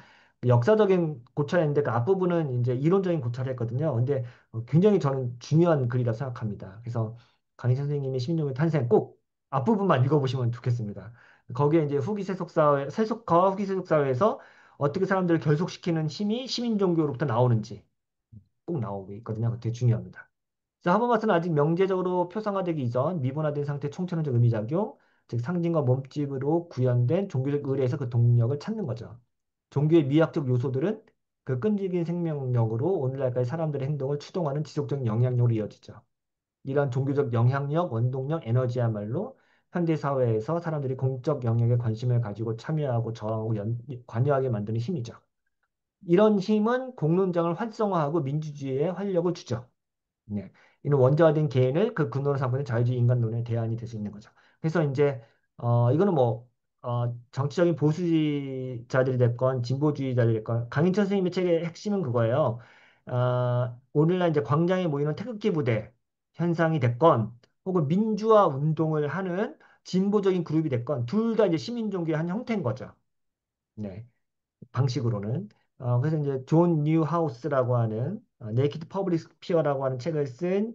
S1: 역사적인 고찰했는데 그 앞부분은 이제 이론적인 고찰을 했거든요. 근데 굉장히 저는 중요한 글이라 생각합니다. 그래서 강인철 선생님의 시민종교 탄생 꼭 앞부분만 읽어보시면 좋겠습니다. 거기에 이제 후기 세속 사회, 세속화와 후기 세속 사회에서 어떻게 사람들을 결속시키는 힘이 시민종교로부터 나오는지 꼭 나오고 있거든요. 그거 되게 중요합니다. 그래서 하버마스는 아직 명제적으로 표상화되기 이전 미분화된 상태 총체론적 의미작용, 즉 상징과 몸집으로 구현된 종교적 의례에서 그 동력을 찾는 거죠. 종교의 미학적 요소들은 그 끈질긴 생명력으로 오늘날까지 사람들의 행동을 추동하는 지속적 영향력으로 이어지죠. 이러한 종교적 영향력, 원동력, 에너지야말로 현대 사회에서 사람들이 공적 영역에 관심을 가지고 참여하고 저항하고 관여하게 만드는 힘이죠. 이런 힘은 공론장을 활성화하고 민주주의에 활력을 주죠. 네. 이는 원자화된 개인을 그 근원으로 삼는 자유주의 인간론의 대안이 될 수 있는 거죠. 그래서 이제 이거는 뭐 정치적인 보수주의자들이 됐건 진보주의자들이 됐건 강인천 선생님의 책의 핵심은 그거예요. 오늘날 이제 광장에 모이는 태극기 부대 현상이 됐건 혹은 민주화 운동을 하는 진보적인 그룹이 됐건 둘 다 이제 시민종교의 한 형태인 거죠. 네. 방식으로는 그래서 이제 존 뉴하우스라고 하는 네이키드 퍼블릭 스피어라고 하는 책을 쓴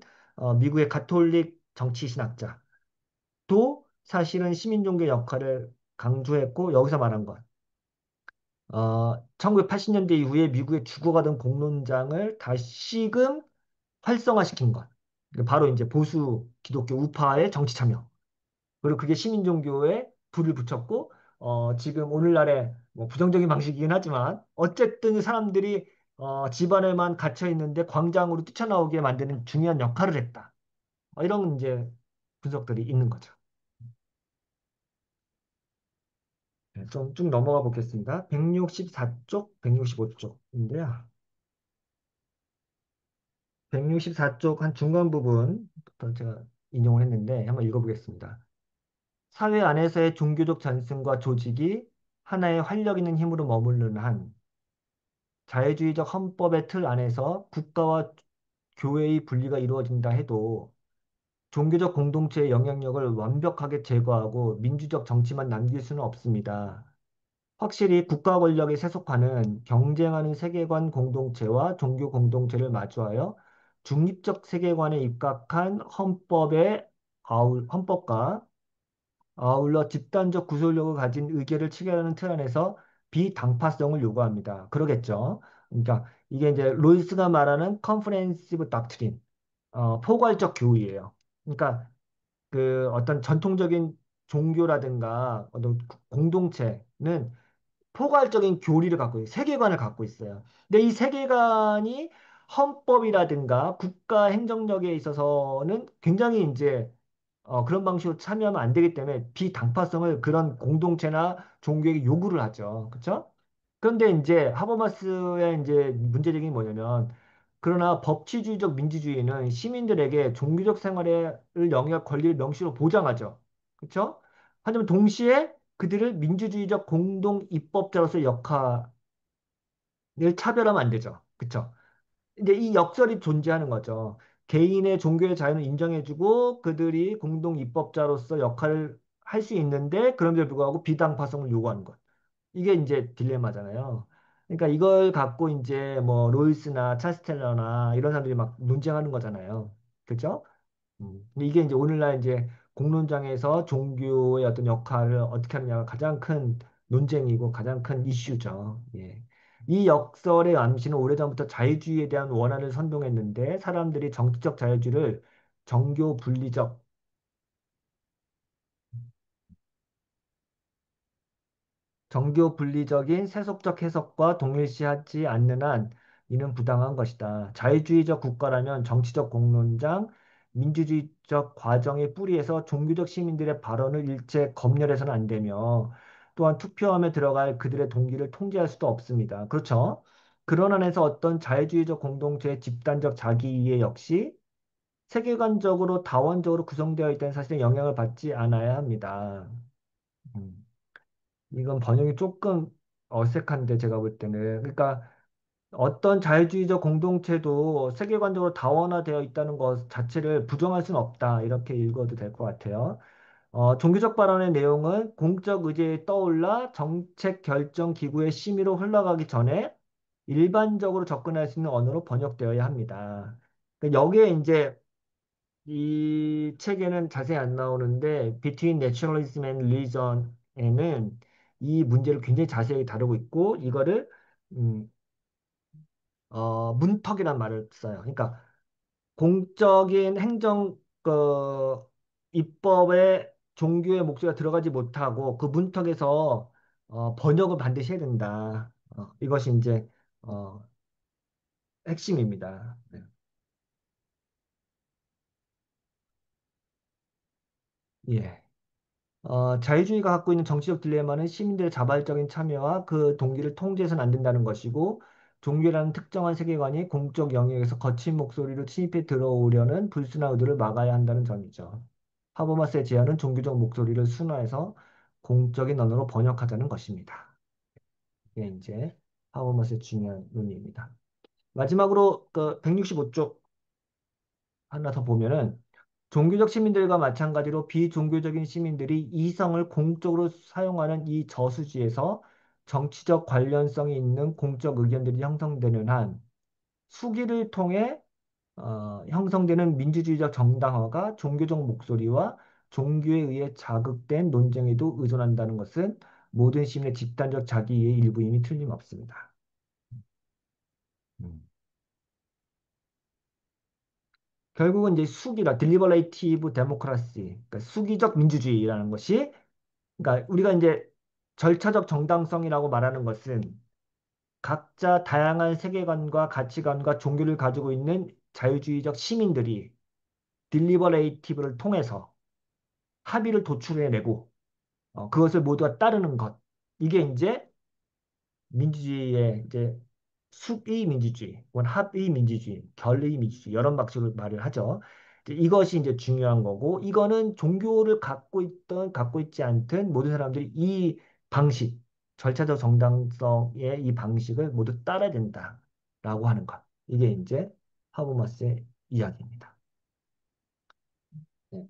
S1: 미국의 가톨릭 정치 신학자도 사실은 시민종교 역할을 강조했고 여기서 말한 건 1980년대 이후에 미국의 죽어가던 공론장을 다시금 활성화시킨 것. 바로 이제 보수 기독교 우파의 정치 참여. 그리고 그게 시민 종교에 불을 붙였고 지금 오늘날의 뭐 부정적인 방식이긴 하지만 어쨌든 사람들이 집안에만 갇혀 있는데 광장으로 뛰쳐나오게 만드는 중요한 역할을 했다. 이런 이제 분석들이 있는 거죠. 좀 쭉 넘어가 보겠습니다. 164쪽, 165쪽인데요. 164쪽 한 중간 부분부터 제가 인용을 했는데 한번 읽어보겠습니다. 사회 안에서의 종교적 전승과 조직이 하나의 활력 있는 힘으로 머무르는 한 자유주의적 헌법의 틀 안에서 국가와 교회의 분리가 이루어진다 해도 종교적 공동체의 영향력을 완벽하게 제거하고 민주적 정치만 남길 수는 없습니다. 확실히 국가 권력의 세속화는 경쟁하는 세계관 공동체와 종교 공동체를 마주하여 중립적 세계관에 입각한 헌법과 아울러 집단적 구속력을 가진 의결을 체결하는 틀 안에서 비당파성을 요구합니다. 그러겠죠. 그러니까 이게 이제 로이스가 말하는 컨퍼렌시브 닥트린, 포괄적 교의예요. 그러니까 그 어떤 전통적인 종교라든가 어떤 공동체는 포괄적인 교리를 갖고 있어요. 세계관을 갖고 있어요. 근데 이 세계관이 헌법이라든가 국가 행정력에 있어서는 굉장히 이제 그런 방식으로 참여하면 안 되기 때문에 비당파성을 그런 공동체나 종교에게 요구를 하죠. 그렇죠? 그런데 이제 하버마스의 이제 문제적인 게 뭐냐면 그러나 법치주의적 민주주의는 시민들에게 종교적 생활의 영역 권리를 명시로 보장하죠. 그렇죠? 하지만 동시에 그들을 민주주의적 공동 입법자로서의 역할을 차별하면 안 되죠. 그렇죠? 이제 이 역설이 존재하는 거죠. 개인의 종교의 자유는 인정해주고 그들이 공동 입법자로서 역할을 할 수 있는데 그럼에도 불구하고 비당파성을 요구하는 것. 이게 이제 딜레마잖아요. 그러니까 이걸 갖고 이제 뭐 로이스나 차스텔러나 이런 사람들이 막 논쟁하는 거잖아요. 그렇죠? 근데 이게 이제 오늘날 이제 공론장에서 종교의 어떤 역할을 어떻게 하느냐가 가장 큰 논쟁이고 가장 큰 이슈죠. 예. 이 역설의 암시는 오래전부터 자유주의에 대한 원한을 선동했는데 사람들이 정치적 자유주의를 정교 분리적, 정교 분리적인 세속적 해석과 동일시하지 않는 한 이는 부당한 것이다. 자유주의적 국가라면 정치적 공론장, 민주주의적 과정의 뿌리에서 종교적 시민들의 발언을 일체 검열해서는 안 되며 또한 투표함에 들어갈 그들의 동기를 통제할 수도 없습니다. 그렇죠? 그런 안에서 어떤 자유주의적 공동체의 집단적 자기이해 역시 세계관적으로 다원적으로 구성되어 있다는 사실에 영향을 받지 않아야 합니다. 음, 이건 번역이 조금 어색한데 제가 볼 때는 그러니까 어떤 자유주의적 공동체도 세계관적으로 다원화되어 있다는 것 자체를 부정할 수는 없다. 이렇게 읽어도 될 것 같아요. 종교적 발언의 내용은 공적 의제에 떠올라 정책 결정 기구의 심의로 흘러가기 전에 일반적으로 접근할 수 있는 언어로 번역되어야 합니다. 그러니까 여기에 이제 이 책에는 자세히 안 나오는데 Between Naturalism and Religion에는 이 문제를 굉장히 자세히 다루고 있고 이거를 음, 문턱이란 말을 써요. 그러니까 공적인 행정 입법에 종교의 목소리가 들어가지 못하고 그 문턱에서 번역을 반드시 해야 된다. 이것이 이제 어, 핵심입니다. 네. 예. 자유주의가 갖고 있는 정치적 딜레마는 시민들의 자발적인 참여와 그 동기를 통제해서는 안 된다는 것이고, 종교라는 특정한 세계관이 공적 영역에서 거친 목소리로 침입해 들어오려는 불순한 의도를 막아야 한다는 점이죠. 하버마스의 제안은 종교적 목소리를 순화해서 공적인 언어로 번역하자는 것입니다. 이게 이제 하버마스의 중요한 논의입니다. 마지막으로 그 165쪽 하나 더 보면은 종교적 시민들과 마찬가지로 비종교적인 시민들이 이성을 공적으로 사용하는 이 저수지에서 정치적 관련성이 있는 공적 의견들이 형성되는 한 수기를 통해 형성되는 민주주의적 정당화가 종교적 목소리와 종교에 의해 자극된 논쟁에도 의존한다는 것은 모든 시민의 집단적 자기의 일부임이 틀림없습니다. 음. 결국은 이제 수기라 딜리버레이티브 데모크라시, 그러니까 수기적 민주주의라는 것이 그러니까 우리가 이제 절차적 정당성이라고 말하는 것은 각자 다양한 세계관과 가치관과 종교를 가지고 있는 자유주의적 시민들이 딜리버레이티브를 통해서 합의를 도출해내고 그것을 모두가 따르는 것. 이게 이제 민주주의의 이제 수의 민주주의, 혹은 합의 민주주의, 결의 민주주의 이런 방식으로 말을 하죠. 이것이 이제 중요한 거고 이거는 종교를 갖고 있든 갖고 있지 않든 모든 사람들이 이 방식, 절차적 정당성의 이 방식을 모두 따라야 된다라고 하는 것. 이게 이제 하버마스의 이야기입니다. 네.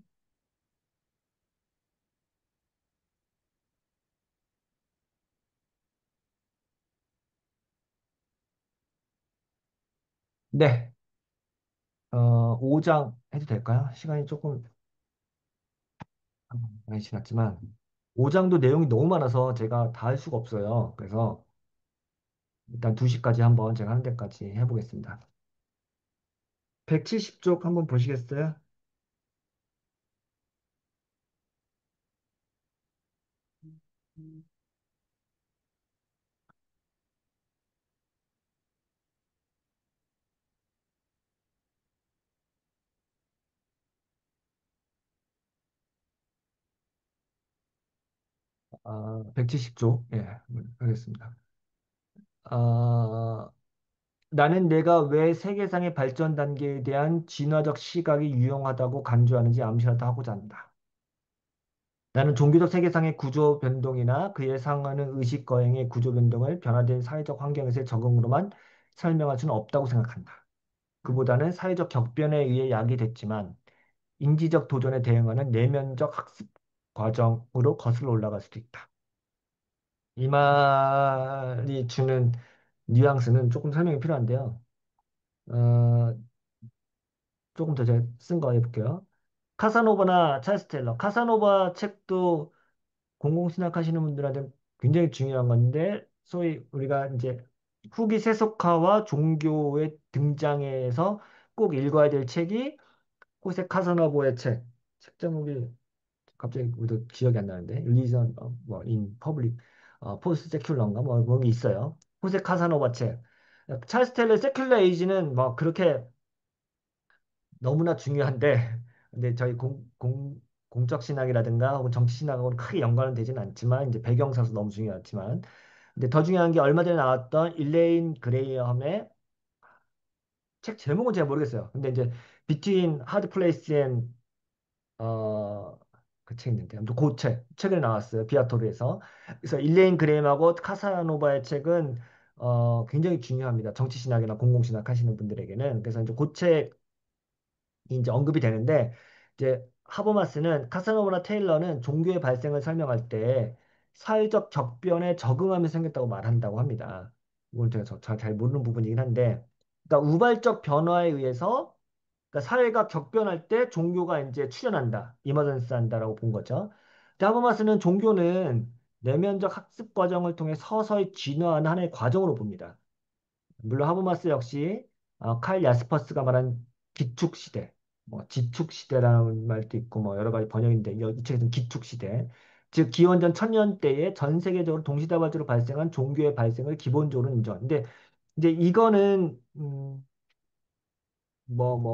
S1: 네. 5장 해도 될까요? 시간이 조금 많이 지났지만 5장도 내용이 너무 많아서 제가 다 할 수가 없어요. 그래서 일단 2시까지 한번 제가 하는 데까지 해보겠습니다. 170쪽 한번 보시겠어요? 170쪽. 예, 하겠습니다. 아, 나는 내가 왜 세계상의 발전 단계에 대한 진화적 시각이 유용하다고 간주하는지 암시라도 하고자 한다. 나는 종교적 세계상의 구조 변동이나 그에 상하는 의식 거행의 구조 변동을 변화된 사회적 환경에서의 적응으로만 설명할 수는 없다고 생각한다. 그보다는 사회적 격변에 의해 야기됐지만 인지적 도전에 대응하는 내면적 학습 과정으로 거슬러 올라갈 수도 있다. 이 말이 주는 뉘앙스는 조금 설명이 필요한데요. 어, 조금 더 제가 쓴 거 해볼게요. 카사노바나 찰스 테일러. 카사노바 책도 공공신학 하시는 분들한테 굉장히 중요한 건데, 소위 우리가 이제 후기 세속화와 종교의 등장에서 꼭 읽어야 될 책이 호세 카사노바의 책. 책 제목이 갑자기 또 기억이 안 나는데 릴리전 뭐인 퍼블릭 포스트 세큘러인가 뭐 게 있어요. 호세 카사노바 책. 찰스 텔러 세큘러 에이지는 뭐 그렇게 너무나 중요한데, 근데 저희 공적 신학이라든가 혹은 정치 신학하고는 크게 연관은 되지는 않지만, 이제 배경사서 너무 중요하지만, 근데 더 중요한 게 얼마 전에 나왔던 일레인 그레이엄의 책 제목은 제가 모르겠어요. 근데 이제 Between Hard Place and 어, 그 책 있는데 아무튼 그 책, 책을 나왔어요. 비아토르에서. 그래서 일레인 그레임하고 카사노바의 책은 굉장히 중요합니다. 정치 신학이나 공공 신학 하시는 분들에게는. 그래서 이제 그 책이 이제 언급이 되는데 이제 하버마스는 카사노바나 테일러는 종교의 발생을 설명할 때 사회적 격변에 적응하면서 생겼다고 말한다고 합니다. 이건 제가 잘 모르는 부분이긴 한데, 그러니까 우발적 변화에 의해서 그러니까 사회가 격변할 때 종교가 이제 출현한다, 이머전스 한다라고 본 거죠. 근데 하버마스는 종교는 내면적 학습 과정을 통해 서서히 진화하는 하나의 과정으로 봅니다. 물론 하버마스 역시 칼 야스퍼스가 말한 기축 시대, 뭐 지축 시대라는 말도 있고 뭐 여러 가지 번역인데 이 책에서는 기축 시대, 즉 기원전 1000년대에 전 세계적으로 동시다발적으로 발생한 종교의 발생을 기본적으로 인정. 근데 이제 이거는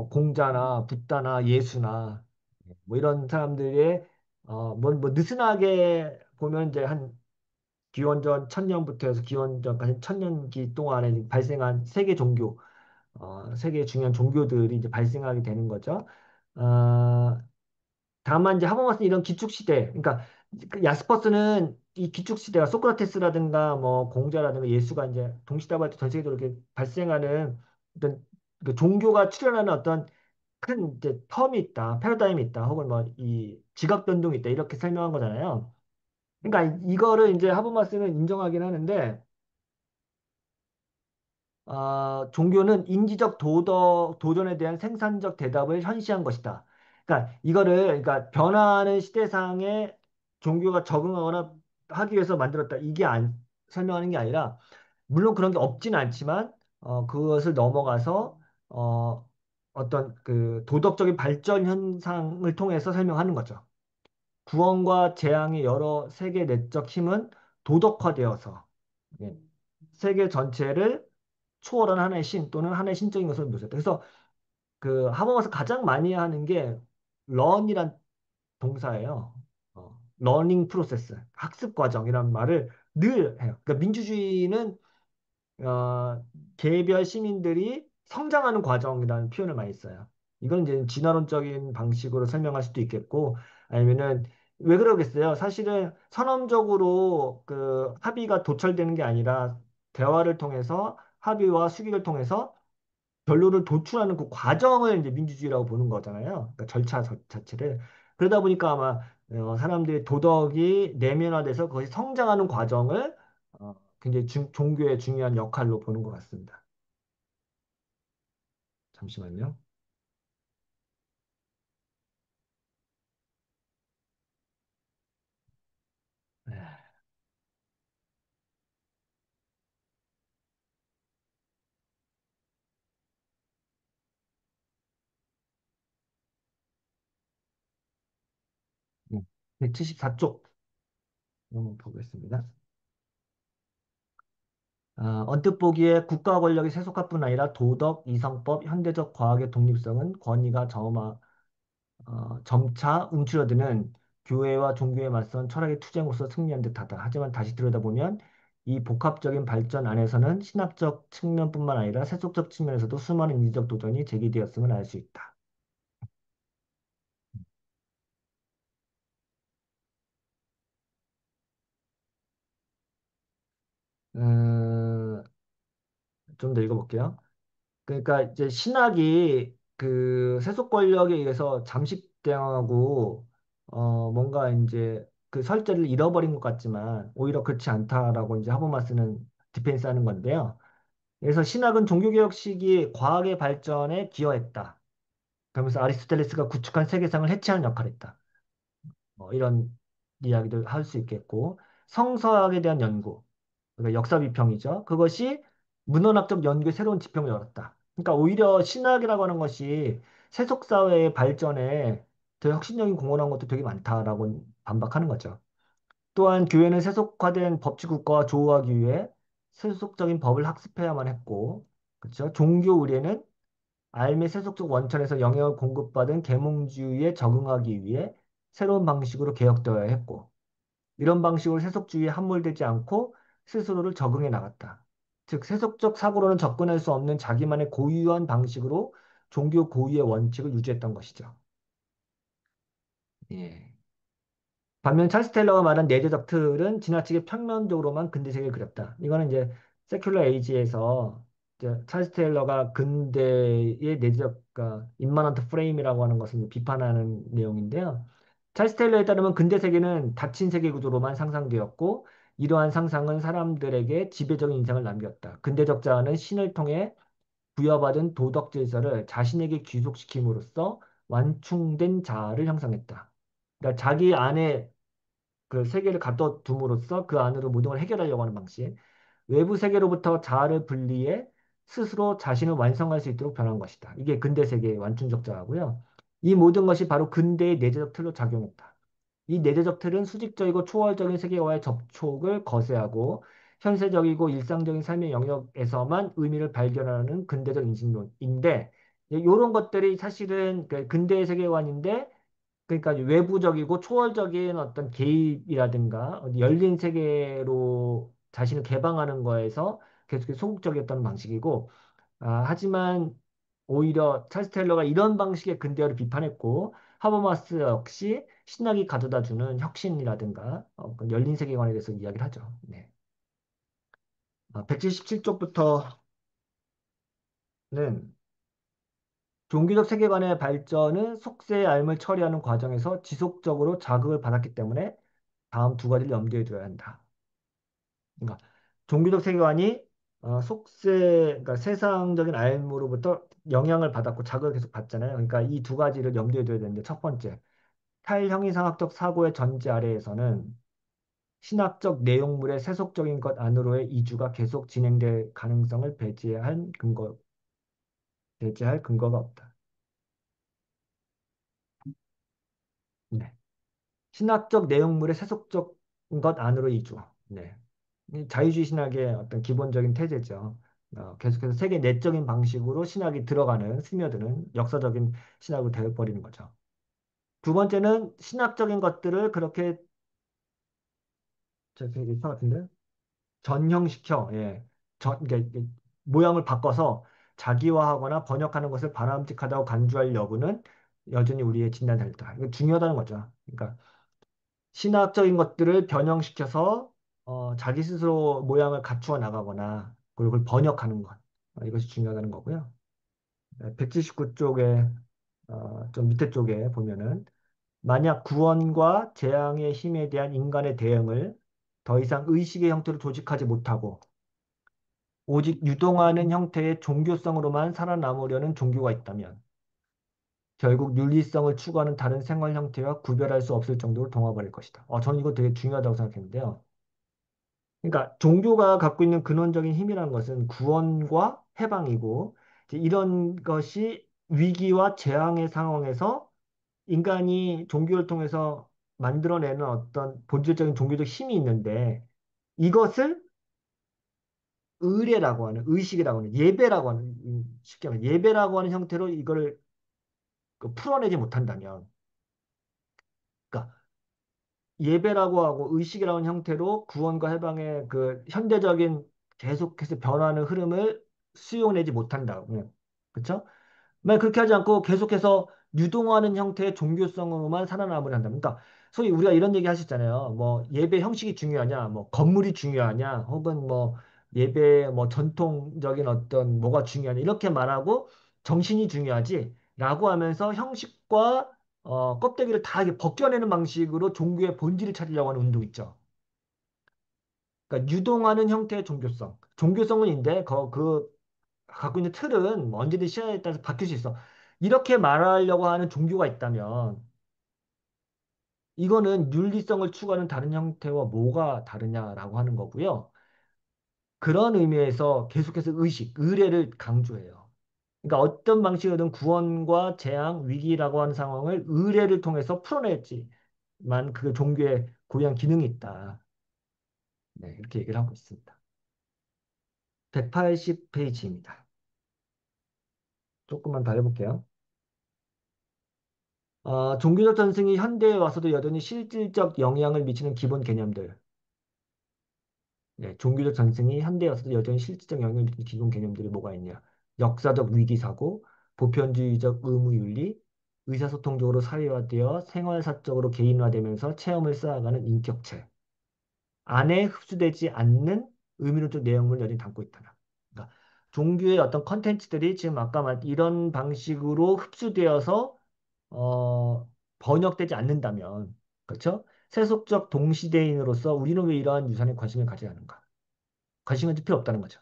S1: 공자나 붓다나 예수나 뭐 이런 사람들의 뭐 느슨하게 보면 이제 한 기원전 1000년부터 해서 기원전까지 1000년기 동안에 발생한 세계 종교, 세계 중요한 종교들이 이제 발생하게 되는 거죠. 어, 다만 이제 하버마스는 이런 기축 시대, 그러니까 그 야스퍼스는 이 기축 시대가 소크라테스라든가 뭐 공자라든가 예수가 이제 동시다발적 전 세계적으로 이렇게 발생하는 어떤 그 종교가 출현하는 어떤 큰 이제 텀이 있다, 패러다임이 있다, 혹은 뭐 이 지각 변동이 있다 이렇게 설명한 거잖아요. 그러니까 이거를 이제 하버마스는 인정하긴 하는데 종교는 인지적 도전에 대한 생산적 대답을 현시한 것이다. 그러니까 이거를 그러니까 변화하는 시대상에 종교가 적응하거나 하기 위해서 만들었다. 이게 설명하는 게 아니라 물론 그런 게 없지는 않지만 그것을 넘어가서 어, 어떤 그 도덕적인 발전 현상을 통해서 설명하는 거죠. 구원과 재앙의 여러 세계 내적 힘은 도덕화되어서 예, 세계 전체를 초월한 하나의 신 또는 하나의 신적인 것을 묘사했다. 그래서 그 하버마스 가장 많이 하는 게 런이란 동사예요. 러닝 프로세스, 학습 과정이란 말을 늘 해요. 그러니까 민주주의는 개별 시민들이 성장하는 과정이라는 표현을 많이 써요. 이건 이제 진화론적인 방식으로 설명할 수도 있겠고, 아니면은 왜 그러겠어요? 사실은 선언적으로 그 합의가 도철되는 게 아니라 대화를 통해서 합의와 수기를 통해서 결론을 도출하는 그 과정을 이제 민주주의라고 보는 거잖아요. 그러니까 절차 자체를. 그러다 보니까 아마 사람들의 도덕이 내면화돼서 그것이 성장하는 과정을 굉장히 종교의 중요한 역할로 보는 것 같습니다. 잠시만요. 네. 174쪽 한번 보겠습니다. 언뜻 보기에 국가 권력이 세속화뿐 아니라 도덕, 이성법, 현대적 과학의 독립성은 권위가 점차 움츠러드는 교회와 종교에 맞선 철학의 투쟁으로서 승리한 듯하다. 하지만 다시 들여다보면 이 복합적인 발전 안에서는 신학적 측면뿐만 아니라 세속적 측면에서도 수많은 인지적 도전이 제기되었음을 알 수 있다. 좀 더 읽어볼게요. 그러니까 이제 신학이 그 세속 권력에 의해서 잠식당하고 뭔가 이제 그 설자를 잃어버린 것 같지만 오히려 그렇지 않다라고 이제 하버마스는 디펜스 하는 건데요. 그래서 신학은 종교개혁 시기 과학의 발전에 기여했다. 그러면서 아리스토텔레스가 구축한 세계상을 해체하는 역할을 했다. 이런 이야기도 할 수 있겠고, 성서학에 대한 연구, 그러니까 역사 비평이죠. 그것이 문헌학적 연구의 새로운 지평을 열었다. 그러니까 오히려 신학이라고 하는 것이 세속 사회의 발전에 더 혁신적인 공헌한 것도 되게 많다라고 반박하는 거죠. 또한 교회는 세속화된 법치 국가와 조우하기 위해 세속적인 법을 학습해야만 했고, 그렇죠? 종교 의례는 알미 세속적 원천에서 영향을 공급받은 계몽주의에 적응하기 위해 새로운 방식으로 개혁되어야 했고, 이런 방식으로 세속주의에 함몰되지 않고 스스로를 적응해 나갔다. 즉, 세속적 사고로는 접근할 수 없는 자기만의 고유한 방식으로 종교 고유의 원칙을 유지했던 것이죠. 예. 반면 찰스 테일러가 말한 내재적 틀은 지나치게 평면적으로만 근대 세계를 그렸다. 이거는 이제 세큘러 에이지에서 이제 찰스 테일러가 근대의 내재적, 그러니까 임마넌트 프레임이라고 하는 것을 이제 비판하는 내용인데요. 찰스 테일러에 따르면 근대 세계는 닫힌 세계 구조로만 상상되었고 이러한 상상은 사람들에게 지배적인 인상을 남겼다. 근대적 자아는 신을 통해 부여받은 도덕 질서를 자신에게 귀속시킴으로써 완충된 자아를 형성했다. 그러니까 자기 안에 그 세계를 가둬둠으로써 그 안으로 모든 걸 해결하려고 하는 방식. 외부 세계로부터 자아를 분리해 스스로 자신을 완성할 수 있도록 변한 것이다. 이게 근대 세계의 완충적 자아고요. 이 모든 것이 바로 근대의 내재적 틀로 작용했다. 이 내재적 틀은 수직적이고 초월적인 세계와의 접촉을 거세하고 현세적이고 일상적인 삶의 영역에서만 의미를 발견하는 근대적 인식론인데, 이런 것들이 사실은 그 근대의 세계관인데, 그러니까 외부적이고 초월적인 어떤 개입이라든가 어디 열린 세계로 자신을 개방하는 거에서 계속 소극적이었던 방식이고, 하지만 오히려 찰스 테일러가 이런 방식의 근대화를 비판했고, 하버마스 역시 신학이 가져다주는 혁신이라든가 그 열린 세계관에 대해서 이야기를 하죠. 네. 177쪽부터는 종교적 세계관의 발전은 속세의 앓음을 처리하는 과정에서 지속적으로 자극을 받았기 때문에 다음 두 가지를 염두에 둬야 한다. 그러니까 종교적 세계관이 속세, 그러니까 세상적인 알무로부터 영향을 받았고 자극을 계속 받잖아요. 그러니까 이 두 가지를 염두에 둬야 되는데, 첫 번째, 탈형이상학적 사고의 전제 아래에서는 신학적 내용물의 세속적인 것 안으로의 이주가 계속 진행될 가능성을 배제할 근거가 없다. 네. 신학적 내용물의 세속적 것 안으로 이주. 네. 이 자유주의 신학의 어떤 기본적인 태제죠. 계속해서 세계 내적인 방식으로 신학이 들어가는, 스며드는 역사적인 신학으로 되어버리는 거죠. 두 번째는 신학적인 것들을 그렇게, 저기 일파 같은데? 전형시켜, 예. 이게 모양을 바꿔서 자기화하거나 번역하는 것을 바람직하다고 간주할 여부는 여전히 우리의 진단살다. 이거 중요하다는 거죠. 그러니까 신학적인 것들을 변형시켜서 자기 스스로 모양을 갖추어 나가거나 그리고 그걸 번역하는 것. 이것이 중요하다는 거고요. 179쪽에 좀 밑에 쪽에 보면은 만약 구원과 재앙의 힘에 대한 인간의 대응을 더 이상 의식의 형태로 조직하지 못하고 오직 유동하는 형태의 종교성으로만 살아남으려는 종교가 있다면 결국 윤리성을 추구하는 다른 생활 형태와 구별할 수 없을 정도로 동화버릴 것이다. 저는 이거 되게 중요하다고 생각했는데요. 그러니까 종교가 갖고 있는 근원적인 힘이라는 것은 구원과 해방이고, 이제 이런 것이 위기와 재앙의 상황에서 인간이 종교를 통해서 만들어내는 어떤 본질적인 종교적 힘이 있는데, 이것을 의례라고 하는, 의식이라고 하는, 예배라고 하는, 쉽게 말해 예배라고 하는 형태로 이걸 그 풀어내지 못한다면, 그러니까 예배라고 하고 의식이라는 형태로 구원과 해방의 그 현대적인 계속해서 변화하는 흐름을 수용내지 못한다. 그렇죠? 만약 그렇게 하지 않고 계속해서 유동하는 형태의 종교성으로만 살아남으려 한다. 그러니까 소위 우리가 이런 얘기 하셨잖아요. 뭐 예배 형식이 중요하냐, 뭐 건물이 중요하냐, 혹은 뭐 예배 뭐 전통적인 어떤 뭐가 중요하냐 이렇게 말하고 정신이 중요하지라고 하면서 형식과 껍데기를 다 이렇게 벗겨내는 방식으로 종교의 본질을 찾으려고 하는 운동 있죠. 그러니까 유동하는 형태의 종교성. 종교성은 인데 그 갖고 있는 틀은 뭐 언제든 시간에 따라서 바뀔 수 있어. 이렇게 말하려고 하는 종교가 있다면 이거는 윤리성을 추구하는 다른 형태와 뭐가 다르냐라고 하는 거고요. 그런 의미에서 계속해서 의식, 의례를 강조해요. 그러니까 어떤 방식이든 구원과 재앙, 위기라고 하는 상황을 의례를 통해서 풀어냈지만 그 종교의 고유한 기능이 있다. 네, 이렇게 얘기를 하고 있습니다. 180페이지입니다. 조금만 더 해볼게요. 종교적 전승이 현대에 와서도 여전히 실질적 영향을 미치는 기본 개념들. 네, 종교적 전승이 현대에 와서도 여전히 실질적 영향을 미치는 기본 개념들이 뭐가 있냐? 역사적 위기사고, 보편주의적 의무윤리, 의사소통적으로 사회화되어 생활사적으로 개인화되면서 체험을 쌓아가는 인격체. 안에 흡수되지 않는 의미론적 내용을 여전히 담고 있다. 그러니까 종교의 어떤 컨텐츠들이 지금 아까 말 이런 방식으로 흡수되어서 번역되지 않는다면, 그렇죠? 세속적 동시대인으로서 우리는 왜 이러한 유산에 관심을 가져야 하는가? 관심을 가질 필요 없다는 거죠.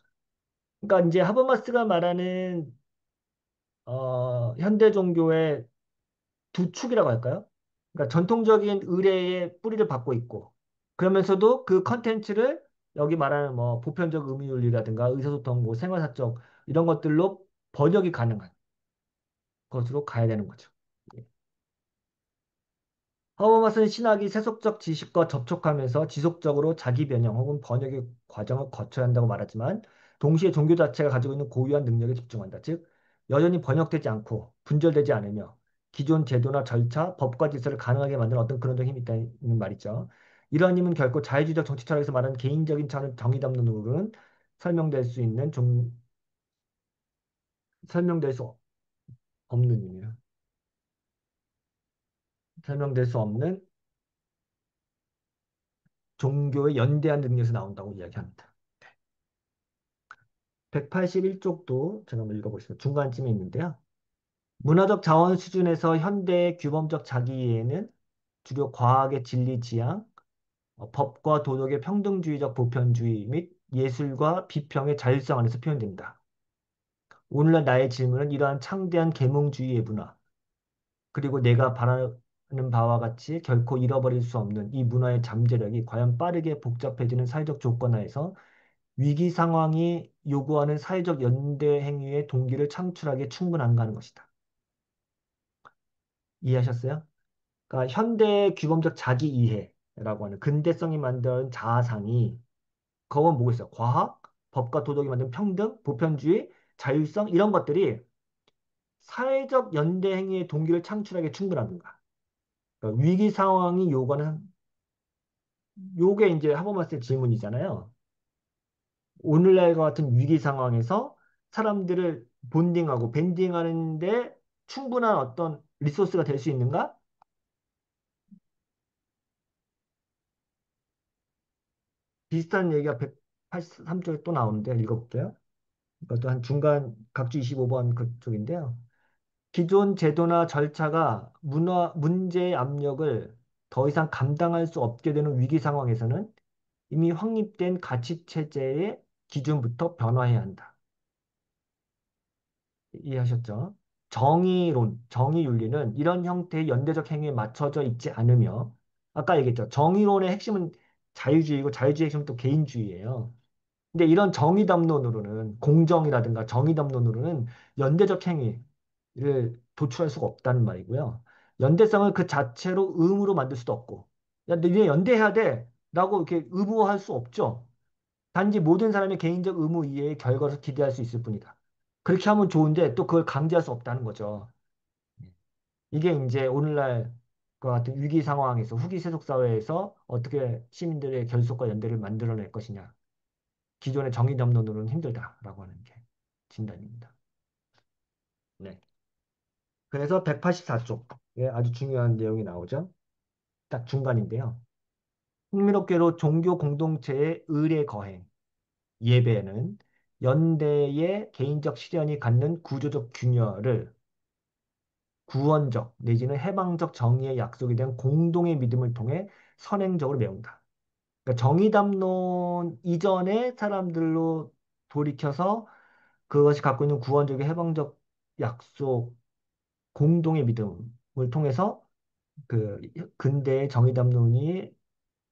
S1: 그러니까 이제 하버마스가 말하는 현대 종교의 두 축이라고 할까요? 그러니까 전통적인 의례의 뿌리를 받고 있고 그러면서도 그 컨텐츠를 여기 말하는 뭐 보편적 의미윤리라든가 의사소통, 뭐 생활사적 이런 것들로 번역이 가능한 것으로 가야 되는 거죠. 예. 하버마스는 신학이 세속적 지식과 접촉하면서 지속적으로 자기 변형 혹은 번역의 과정을 거쳐야 한다고 말하지만 동시에 종교 자체가 가지고 있는 고유한 능력에 집중한다. 즉, 여전히 번역되지 않고 분절되지 않으며 기존 제도나 절차, 법과 질서를 가능하게 만드는 어떤 그런 힘이 있다는 말이죠. 이러한 힘은 결코 자유주의적 정치 철학에서 말하는 개인적인 차원 정의담론으로는 설명될 수 있는 설명될 수 없는 힘이에요. 설명될 수 없는 종교의 연대한 능력에서 나온다고 이야기합니다. 181쪽도 제가 한번 읽어보겠습니다. 중간쯤에 있는데요. 문화적 자원 수준에서 현대의 규범적 자기이해는 주로 과학의 진리 지향, 법과 도덕의 평등주의적 보편주의 및 예술과 비평의 자율성 안에서 표현됩니다. 오늘날 나의 질문은 이러한 창대한 계몽주의의 문화, 그리고 내가 바라는 바와 같이 결코 잃어버릴 수 없는 이 문화의 잠재력이 과연 빠르게 복잡해지는 사회적 조건 하에서 위기 상황이 요구하는 사회적 연대 행위의 동기를 창출하기에 충분한가 하는 것이다. 이해하셨어요? 그러니까 현대의 규범적 자기 이해라고 하는 근대성이 만든 자아상이 그건 뭐겠어요? 과학, 법과 도덕이 만든 평등, 보편주의, 자율성 이런 것들이 사회적 연대 행위의 동기를 창출하기에 충분한가? 그러니까 위기 상황이 요구하는 요게 이제 하버마스의 질문이잖아요. 오늘날과 같은 위기 상황에서 사람들을 본딩하고 밴딩하는데 충분한 어떤 리소스가 될 수 있는가? 비슷한 얘기가 183쪽에 또 나오는데 읽어볼게요. 이것도 한 중간 각주 25번 그쪽인데요. 기존 제도나 절차가 문제의 압력을 더 이상 감당할 수 없게 되는 위기 상황에서는 이미 확립된 가치 체제의 기준부터 변화해야 한다. 이해하셨죠? 정의론, 정의윤리는 이런 형태의 연대적 행위에 맞춰져 있지 않으며, 아까 얘기했죠. 정의론의 핵심은 자유주의고 자유주의의 핵심은 또 개인주의예요. 근데 이런 정의담론으로는, 공정이라든가 정의담론으로는 연대적 행위를 도출할 수가 없다는 말이고요. 연대성을 그 자체로 의무로 만들 수도 없고, 야, 너네 연대해야 돼! 라고 이렇게 의무화할 수 없죠. 단지 모든 사람의 개인적 의무 이해의 결과로 기대할 수 있을 뿐이다. 그렇게 하면 좋은데 또 그걸 강제할 수 없다는 거죠. 이게 이제 오늘날 그 같은 위기 상황에서 후기 세속 사회에서 어떻게 시민들의 결속과 연대를 만들어낼 것이냐. 기존의 정의담론으로는 힘들다라고 하는 게 진단입니다. 네. 그래서 184쪽에 아주 중요한 내용이 나오죠. 딱 중간인데요. 흥미롭게도 종교 공동체의 의례 거행, 예배는 연대의 개인적 실현이 갖는 구조적 균열을 구원적 내지는 해방적 정의의 약속에 대한 공동의 믿음을 통해 선행적으로 메운다. 그러니까 정의담론 이전의 사람들로 돌이켜서 그것이 갖고 있는 구원적인 해방적 약속, 공동의 믿음을 통해서 그 근대의 정의담론이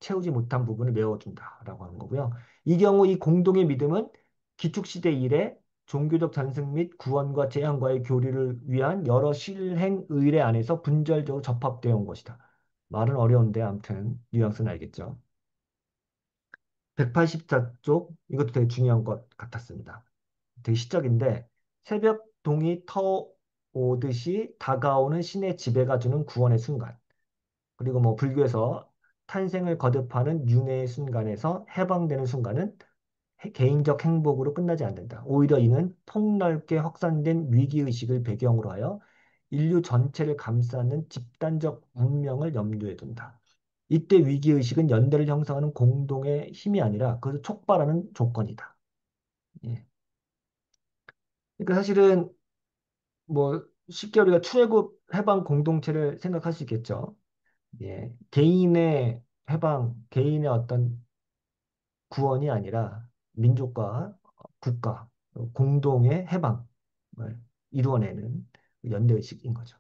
S1: 채우지 못한 부분을 메워준다라고 하는 거고요. 이 경우 이 공동의 믿음은 기축시대 이래 종교적 전승 및 구원과 재앙과의 교리를 위한 여러 실행 의례 안에서 분절적으로 접합되어 온 것이다. 말은 어려운데 아무튼 뉘앙스는 알겠죠. 184쪽 이것도 되게 중요한 것 같았습니다. 되게 시적인데 새벽 동이 터오듯이 다가오는 신의 지배가 주는 구원의 순간. 그리고 뭐 불교에서 탄생을 거듭하는 윤회의 순간에서 해방되는 순간은 개인적 행복으로 끝나지 않는다. 오히려 이는 폭넓게 확산된 위기의식을 배경으로 하여 인류 전체를 감싸는 집단적 운명을 염두에 둔다. 이때 위기의식은 연대를 형성하는 공동의 힘이 아니라 그것을 촉발하는 조건이다. 예. 그러니까 사실은 뭐 쉽게 우리가 출애굽 해방 공동체를 생각할 수 있겠죠. 예. 개인의 해방, 개인의 어떤 구원이 아니라 민족과 국가, 공동의 해방을 이루어내는 연대의식인 거죠.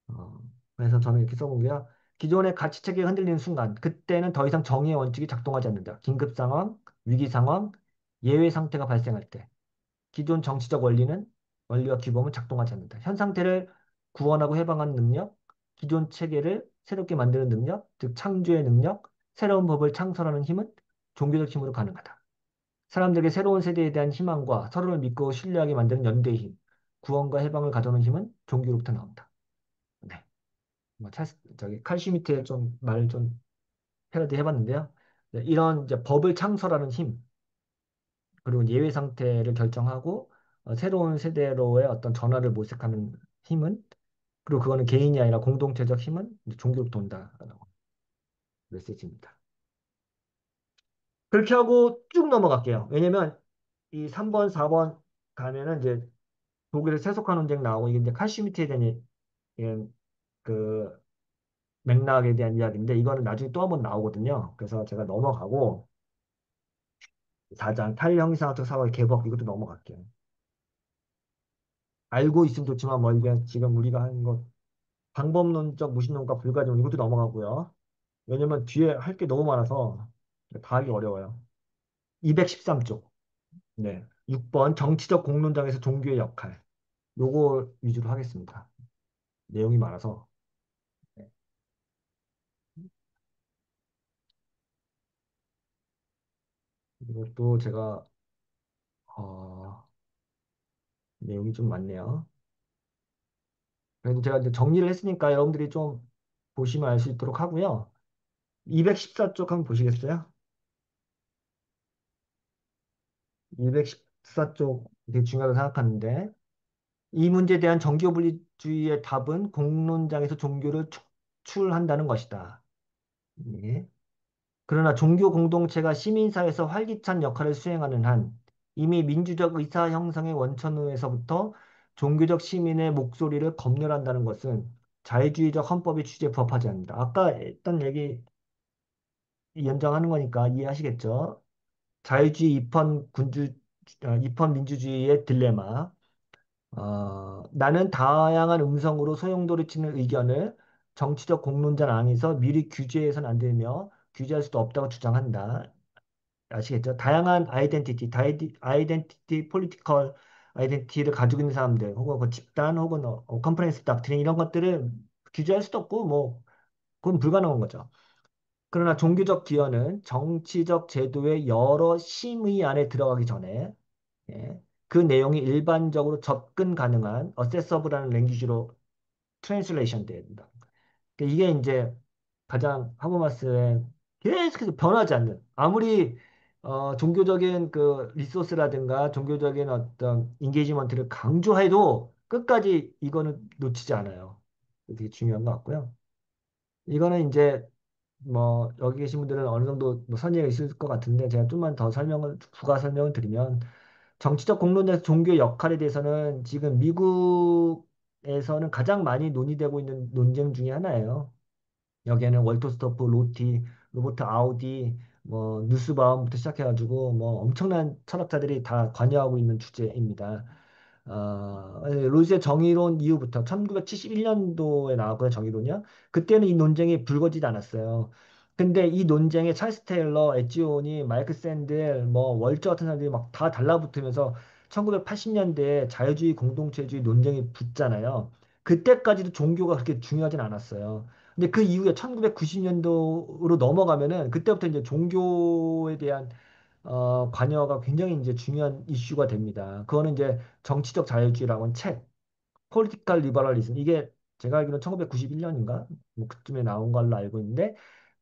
S1: 어, 그래서 저는 이렇게 써본 게요. 기존의 가치 체계가 흔들리는 순간, 그때는 더 이상 정의의 원칙이 작동하지 않는다. 긴급 상황, 위기 상황, 예외 상태가 발생할 때, 기존 정치적 원리와 규범은 작동하지 않는다. 현 상태를 구원하고 해방하는 능력, 기존 체계를 새롭게 만드는 능력, 즉 창조의 능력, 새로운 법을 창설하는 힘은 종교적 힘으로 가능하다. 사람들에게 새로운 세대에 대한 희망과 서로를 믿고 신뢰하게 만드는 연대의 힘, 구원과 해방을 가져오는 힘은 종교로부터 나온다. 네. 뭐 저기 칼 슈미트의 좀 말 좀 패러디 해봤는데요. 네, 이런 이제 법을 창설하는 힘, 그리고 예외 상태를 결정하고 새로운 세대로의 어떤 전환을 모색하는 힘은, 그리고 그거는 개인이 아니라 공동체적 힘은 이제 종교로부터 온다라고 메시지입니다. 그렇게 하고 쭉 넘어갈게요. 왜냐면 이 3번, 4번 가면은 이제 독일의 세속화 논쟁 나오고 이게 이제 칼 슈미트에 대한 그 맥락에 대한 이야기인데 이거는 나중에 또 한 번 나오거든요. 그래서 제가 넘어가고 4장 탈형이상학적 사고의 개법 이것도 넘어갈게요. 알고 있으면 좋지만 뭐 이게 지금 우리가 하는 거 방법론적 무신론과 불가지론 이것도 넘어가고요. 왜냐면 뒤에 할 게 너무 많아서 다 하기 어려워요. 213쪽. 네. 6번 정치적 공론장에서 종교의 역할. 요거 위주로 하겠습니다. 내용이 많아서. 네. 이것도 제가 어, 내용이 좀 많네요. 그래도 제가 이제 정리를 했으니까 여러분들이 좀 보시면 알 수 있도록 하고요. 214쪽 한번 보시겠어요? 214쪽 되게 중요하다고 생각하는데 이 문제에 대한 정교분리주의의 답은 공론장에서 종교를 축출한다는 것이다. 예. 그러나 종교 공동체가 시민사회에서 활기찬 역할을 수행하는 한 이미 민주적 의사 형성의 원천에서부터 종교적 시민의 목소리를 검열한다는 것은 자유주의적 헌법의 취지에 부합하지 않는다. 아까 했던 얘기 연장하는 거니까 이해하시겠죠? 자유주의 입헌 민주주의의 딜레마. 나는 다양한 음성으로 소용돌이 치는 의견을 정치적 공론장 안에서 미리 규제해서는 안 되며 규제할 수도 없다고 주장한다. 아시겠죠? 다양한 아이덴티티, 폴리티컬 아이덴티티를 가지고 있는 사람들, 혹은 그 집단, 혹은 컨퍼런스 닥트린 이런 것들을 규제할 수도 없고, 뭐, 그건 불가능한 거죠. 그러나 종교적 기여는 정치적 제도의 여러 심의 안에 들어가기 전에 예, 그 내용이 일반적으로 접근 가능한 어세서블한 랭귀지로 트랜슬레이션 돼야 된다. 그러니까 이게 이제 가장 하버마스의 계속해서 변하지 않는 아무리 종교적인 그 리소스라든가 종교적인 어떤 인게이지먼트를 강조해도 끝까지 이거는 놓치지 않아요. 되게 중요한 것 같고요. 이거는 이제 뭐 여기 계신 분들은 어느 정도 뭐 선의가 있을 것 같은데 제가 좀만 더 부가 설명을 드리면 정치적 공론에서 종교의 역할에 대해서는 지금 미국에서는 가장 많이 논의되고 있는 논쟁 중에 하나예요. 여기에는 월터스토프, 로티, 로버트 아우디, 뭐 누스바움부터 시작해가지고 뭐 엄청난 철학자들이 다 관여하고 있는 주제입니다. 로즈의 정의론 이후부터 1971년도에 나왔고요, 정의론이요. 그때는 이 논쟁이 불거지지 않았어요. 근데 이 논쟁에 찰스 테일러, 엣지온이, 마이크 샌델, 뭐 월저 같은 사람들이 막 다 달라붙으면서 1980년대에 자유주의 공동체주의 논쟁이 붙잖아요. 그때까지도 종교가 그렇게 중요하진 않았어요. 근데 그 이후에 1990년도로 넘어가면은 그때부터 이제 종교에 대한 관여가 굉장히 이제 중요한 이슈가 됩니다. 그거는 이제 정치적 자유주의라고 하는 책, Political Liberalism. 이게 제가 알기로는 1991년인가? 뭐 그쯤에 나온 걸로 알고 있는데,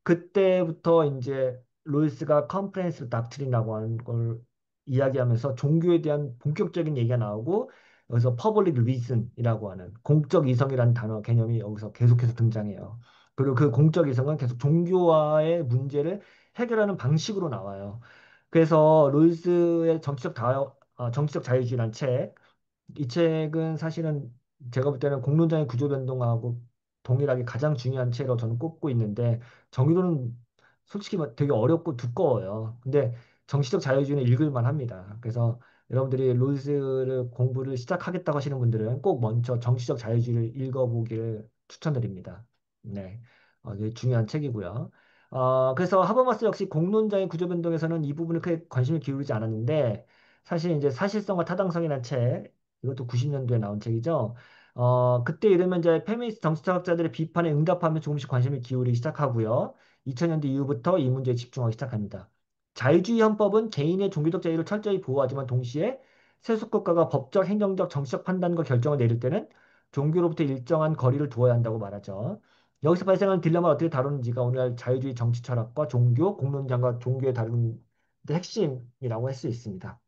S1: 그때부터 이제 롤스가 컨퍼런스 닥트린이라고 하는 걸 이야기하면서 종교에 대한 본격적인 얘기가 나오고 여기서 퍼블릭 리슨이라고 하는 공적 이성이라는 단어 개념이 여기서 계속해서 등장해요. 그리고 그 공적 이성은 계속 종교와의 문제를 해결하는 방식으로 나와요. 그래서 롤스의 정치적 자유주의라는 책, 이 책은 사실은 제가 볼 때는 공론장의 구조 변동하고 동일하게 가장 중요한 책으로 저는 꼽고 있는데 정의로는 솔직히 되게 어렵고 두꺼워요. 근데 정치적 자유주의는 읽을만 합니다. 그래서 여러분들이 롤스를 공부를 시작하겠다고 하시는 분들은 꼭 먼저 정치적 자유주의를 읽어보기를 추천드립니다. 네, 이게 중요한 책이고요. 그래서 하버마스 역시 공론장의 구조 변동에서는 이 부분에 크게 관심을 기울이지 않았는데 사실 이제 사실성과 타당성이라는 책 이것도 90년도에 나온 책이죠. 그때 이르면 이제 페미니스트 정치학자들의 비판에 응답하며 조금씩 관심을 기울이기 시작하고요. 2000년대 이후부터 이 문제에 집중하기 시작합니다. 자유주의 헌법은 개인의 종교적 자유를 철저히 보호하지만 동시에 세속국가가 법적, 행정적, 정치적 판단과 결정을 내릴 때는 종교로부터 일정한 거리를 두어야 한다고 말하죠. 여기서 발생하는 딜레마를 어떻게 다루는지가 오늘날 자유주의 정치 철학과 종교, 공론장과 종교의 다루는 핵심이라고 할 수 있습니다.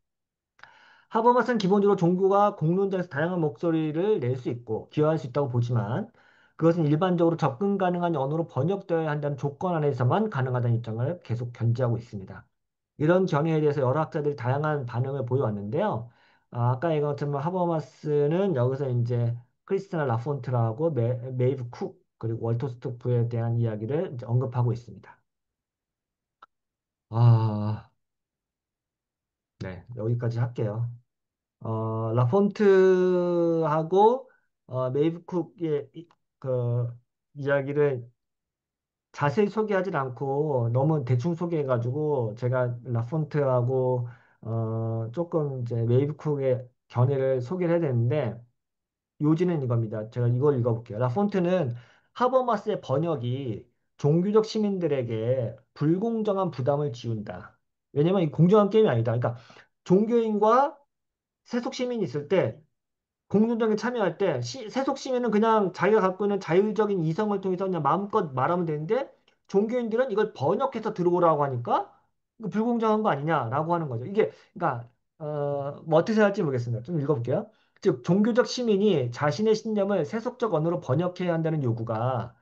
S1: 하버마스는 기본적으로 종교가 공론장에서 다양한 목소리를 낼 수 있고 기여할 수 있다고 보지만 그것은 일반적으로 접근 가능한 언어로 번역되어야 한다는 조건 안에서만 가능하다는 입장을 계속 견지하고 있습니다. 이런 견해에 대해서 여러 학자들이 다양한 반응을 보여왔는데요. 아까 얘기한 것처럼 하버마스는 여기서 이제 크리스티나 라폰트라고 메이브 쿡 그리고 월터 스토프에 대한 이야기를 이제 언급하고 있습니다. 아, 네, 여기까지 할게요. 라폰트하고 메이브 쿡의 그 이야기를 자세히 소개하진 않고 너무 대충 소개해가지고 제가 라폰트하고 조금 이제 메이브 쿡의 견해를 소개를 해야 되는데 요지는 이겁니다. 제가 이걸 읽어볼게요. 라폰트는 하버마스의 번역이 종교적 시민들에게 불공정한 부담을 지운다. 왜냐면 이 공정한 게임이 아니다. 그러니까 종교인과 세속 시민이 있을 때 공론장에 참여할 때 세속 시민은 그냥 자기가 갖고 있는 자율적인 이성을 통해서 그냥 마음껏 말하면 되는데 종교인들은 이걸 번역해서 들어오라고 하니까 이거 불공정한 거 아니냐라고 하는 거죠. 이게 그러니까 뭐 어떻게 생각할지 모르겠습니다. 좀 읽어볼게요. 즉 종교적 시민이 자신의 신념을 세속적 언어로 번역해야 한다는 요구가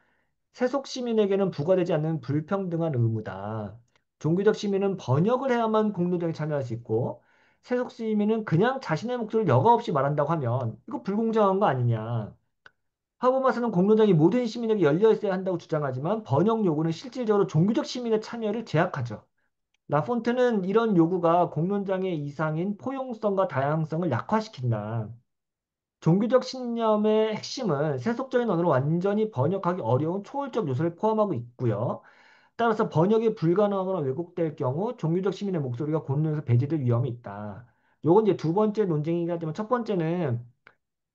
S1: 세속 시민에게는 부과되지 않는 불평등한 의무다. 종교적 시민은 번역을 해야만 공론장에 참여할 수 있고 세속 시민은 그냥 자신의 목소리를 여과 없이 말한다고 하면 이거 불공정한 거 아니냐. 하버마스는 공론장이 모든 시민에게 열려 있어야 한다고 주장하지만 번역 요구는 실질적으로 종교적 시민의 참여를 제약하죠. 라폰트는 이런 요구가 공론장의 이상인 포용성과 다양성을 약화시킨다. 종교적 신념의 핵심은 세속적인 언어로 완전히 번역하기 어려운 초월적 요소를 포함하고 있고요. 따라서 번역이 불가능하거나 왜곡될 경우 종교적 시민의 목소리가 공론에서 배제될 위험이 있다. 요건 이제 두 번째 논쟁이긴 하지만 첫 번째는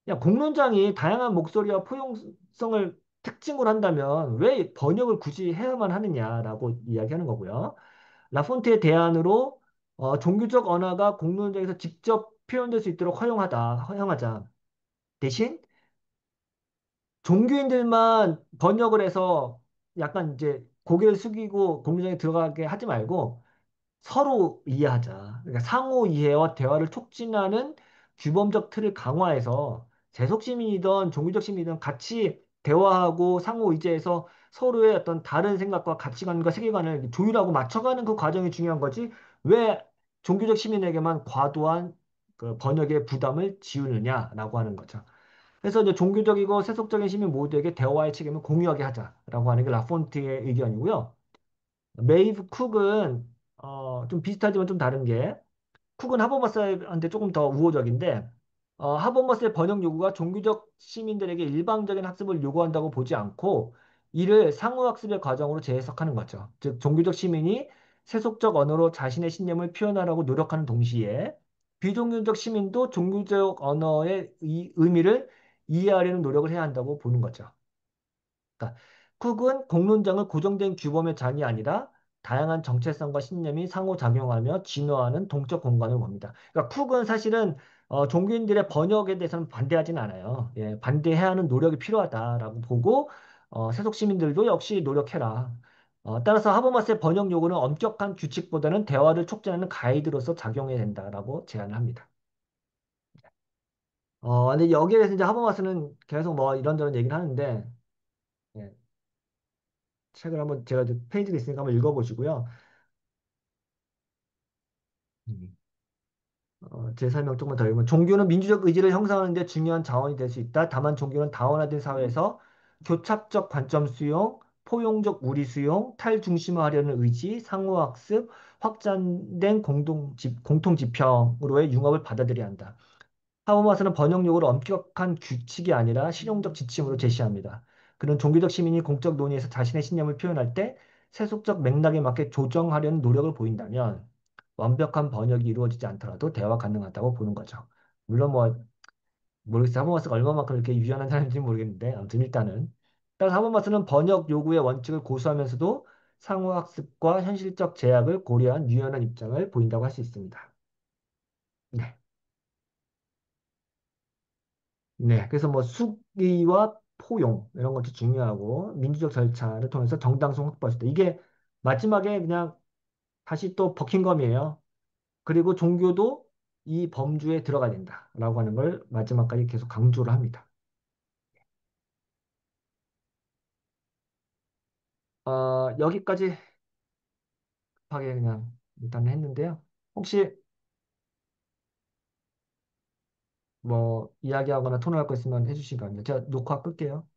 S1: 야, 공론장이 다양한 목소리와 포용성을 특징으로 한다면 왜 번역을 굳이 해야만 하느냐라고 이야기하는 거고요. 라폰트의 대안으로 종교적 언어가 공론장에서 직접 표현될 수 있도록 허용하자. 대신 종교인들만 번역을 해서 약간 이제 고개를 숙이고 공론장에 들어가게 하지 말고 서로 이해하자. 그러니까 상호 이해와 대화를 촉진하는 규범적 틀을 강화해서 세속 시민이든 종교적 시민이든 같이 대화하고 상호 의제해서 서로의 어떤 다른 생각과 가치관과 세계관을 조율하고 맞춰가는 그 과정이 중요한 거지. 왜 종교적 시민에게만 과도한 그 번역의 부담을 지우느냐라고 하는 거죠. 그래서 이제 종교적이고 세속적인 시민 모두에게 대화의 책임을 공유하게 하자라고 하는 게 라폰트의 의견이고요. 메이브 쿡은 좀 비슷하지만 좀 다른 게 쿡은 하버마스한테 조금 더 우호적인데 하버마스의 번역 요구가 종교적 시민들에게 일방적인 학습을 요구한다고 보지 않고 이를 상호학습의 과정으로 재해석하는 거죠. 즉 종교적 시민이 세속적 언어로 자신의 신념을 표현하라고 노력하는 동시에 비종교적 시민도 종교적 언어의 의미를 이해하려는 노력을 해야 한다고 보는 거죠. 그러니까 쿡은 공론장을 고정된 규범의 장이 아니라 다양한 정체성과 신념이 상호작용하며 진화하는 동적 공간을 봅니다. 그러니까 쿡은 사실은 종교인들의 번역에 대해서는 반대하진 않아요. 예, 반대해야 하는 노력이 필요하다라고 보고 세속 시민들도 역시 노력해라. 따라서 하버마스의 번역 요구는 엄격한 규칙보다는 대화를 촉진하는 가이드로서 작용해야 된다라고 제안을 합니다. 근데 여기에 대해서 이제 하버마스는 계속 뭐 이런저런 얘기를 하는데, 예, 책을 한번 제가 페이지가 있으니까 한번 읽어보시고요. 음. 제 설명 조금만 더 읽으면 종교는 민주적 의지를 형성하는 데 중요한 자원이 될 수 있다. 다만 종교는 다원화된 사회에서 교착적 관점 수용, 포용적 우리 수용, 탈중심화하려는 의지, 상호학습, 확장된 공통 지평으로의 융합을 받아들여야 한다. 하버마스는 번역용어를 엄격한 규칙이 아니라 실용적 지침으로 제시합니다. 그는 종교적 시민이 공적 논의에서 자신의 신념을 표현할 때 세속적 맥락에 맞게 조정하려는 노력을 보인다면 완벽한 번역이 이루어지지 않더라도 대화 가능하다고 보는 거죠. 물론 뭐 모르겠어요. 하버마스가 얼마만큼 이렇게 유연한 사람인지 모르겠는데 아무튼 일단은 따라서 하버마스는 번역 요구의 원칙을 고수하면서도 상호학습과 현실적 제약을 고려한 유연한 입장을 보인다고 할 수 있습니다. 네. 네, 그래서 뭐 수기와 포용 이런 것도 중요하고 민주적 절차를 통해서 정당성 확보할 수 있다. 이게 마지막에 그냥 다시 또 버킹검이에요. 그리고 종교도 이 범주에 들어가야 된다라고 하는 걸 마지막까지 계속 강조를 합니다. 여기까지 급하게 그냥 일단 했는데요. 혹시 뭐 이야기하거나 토론할 거 있으면 해주시기 바랍니다. 제가 녹화 끌게요.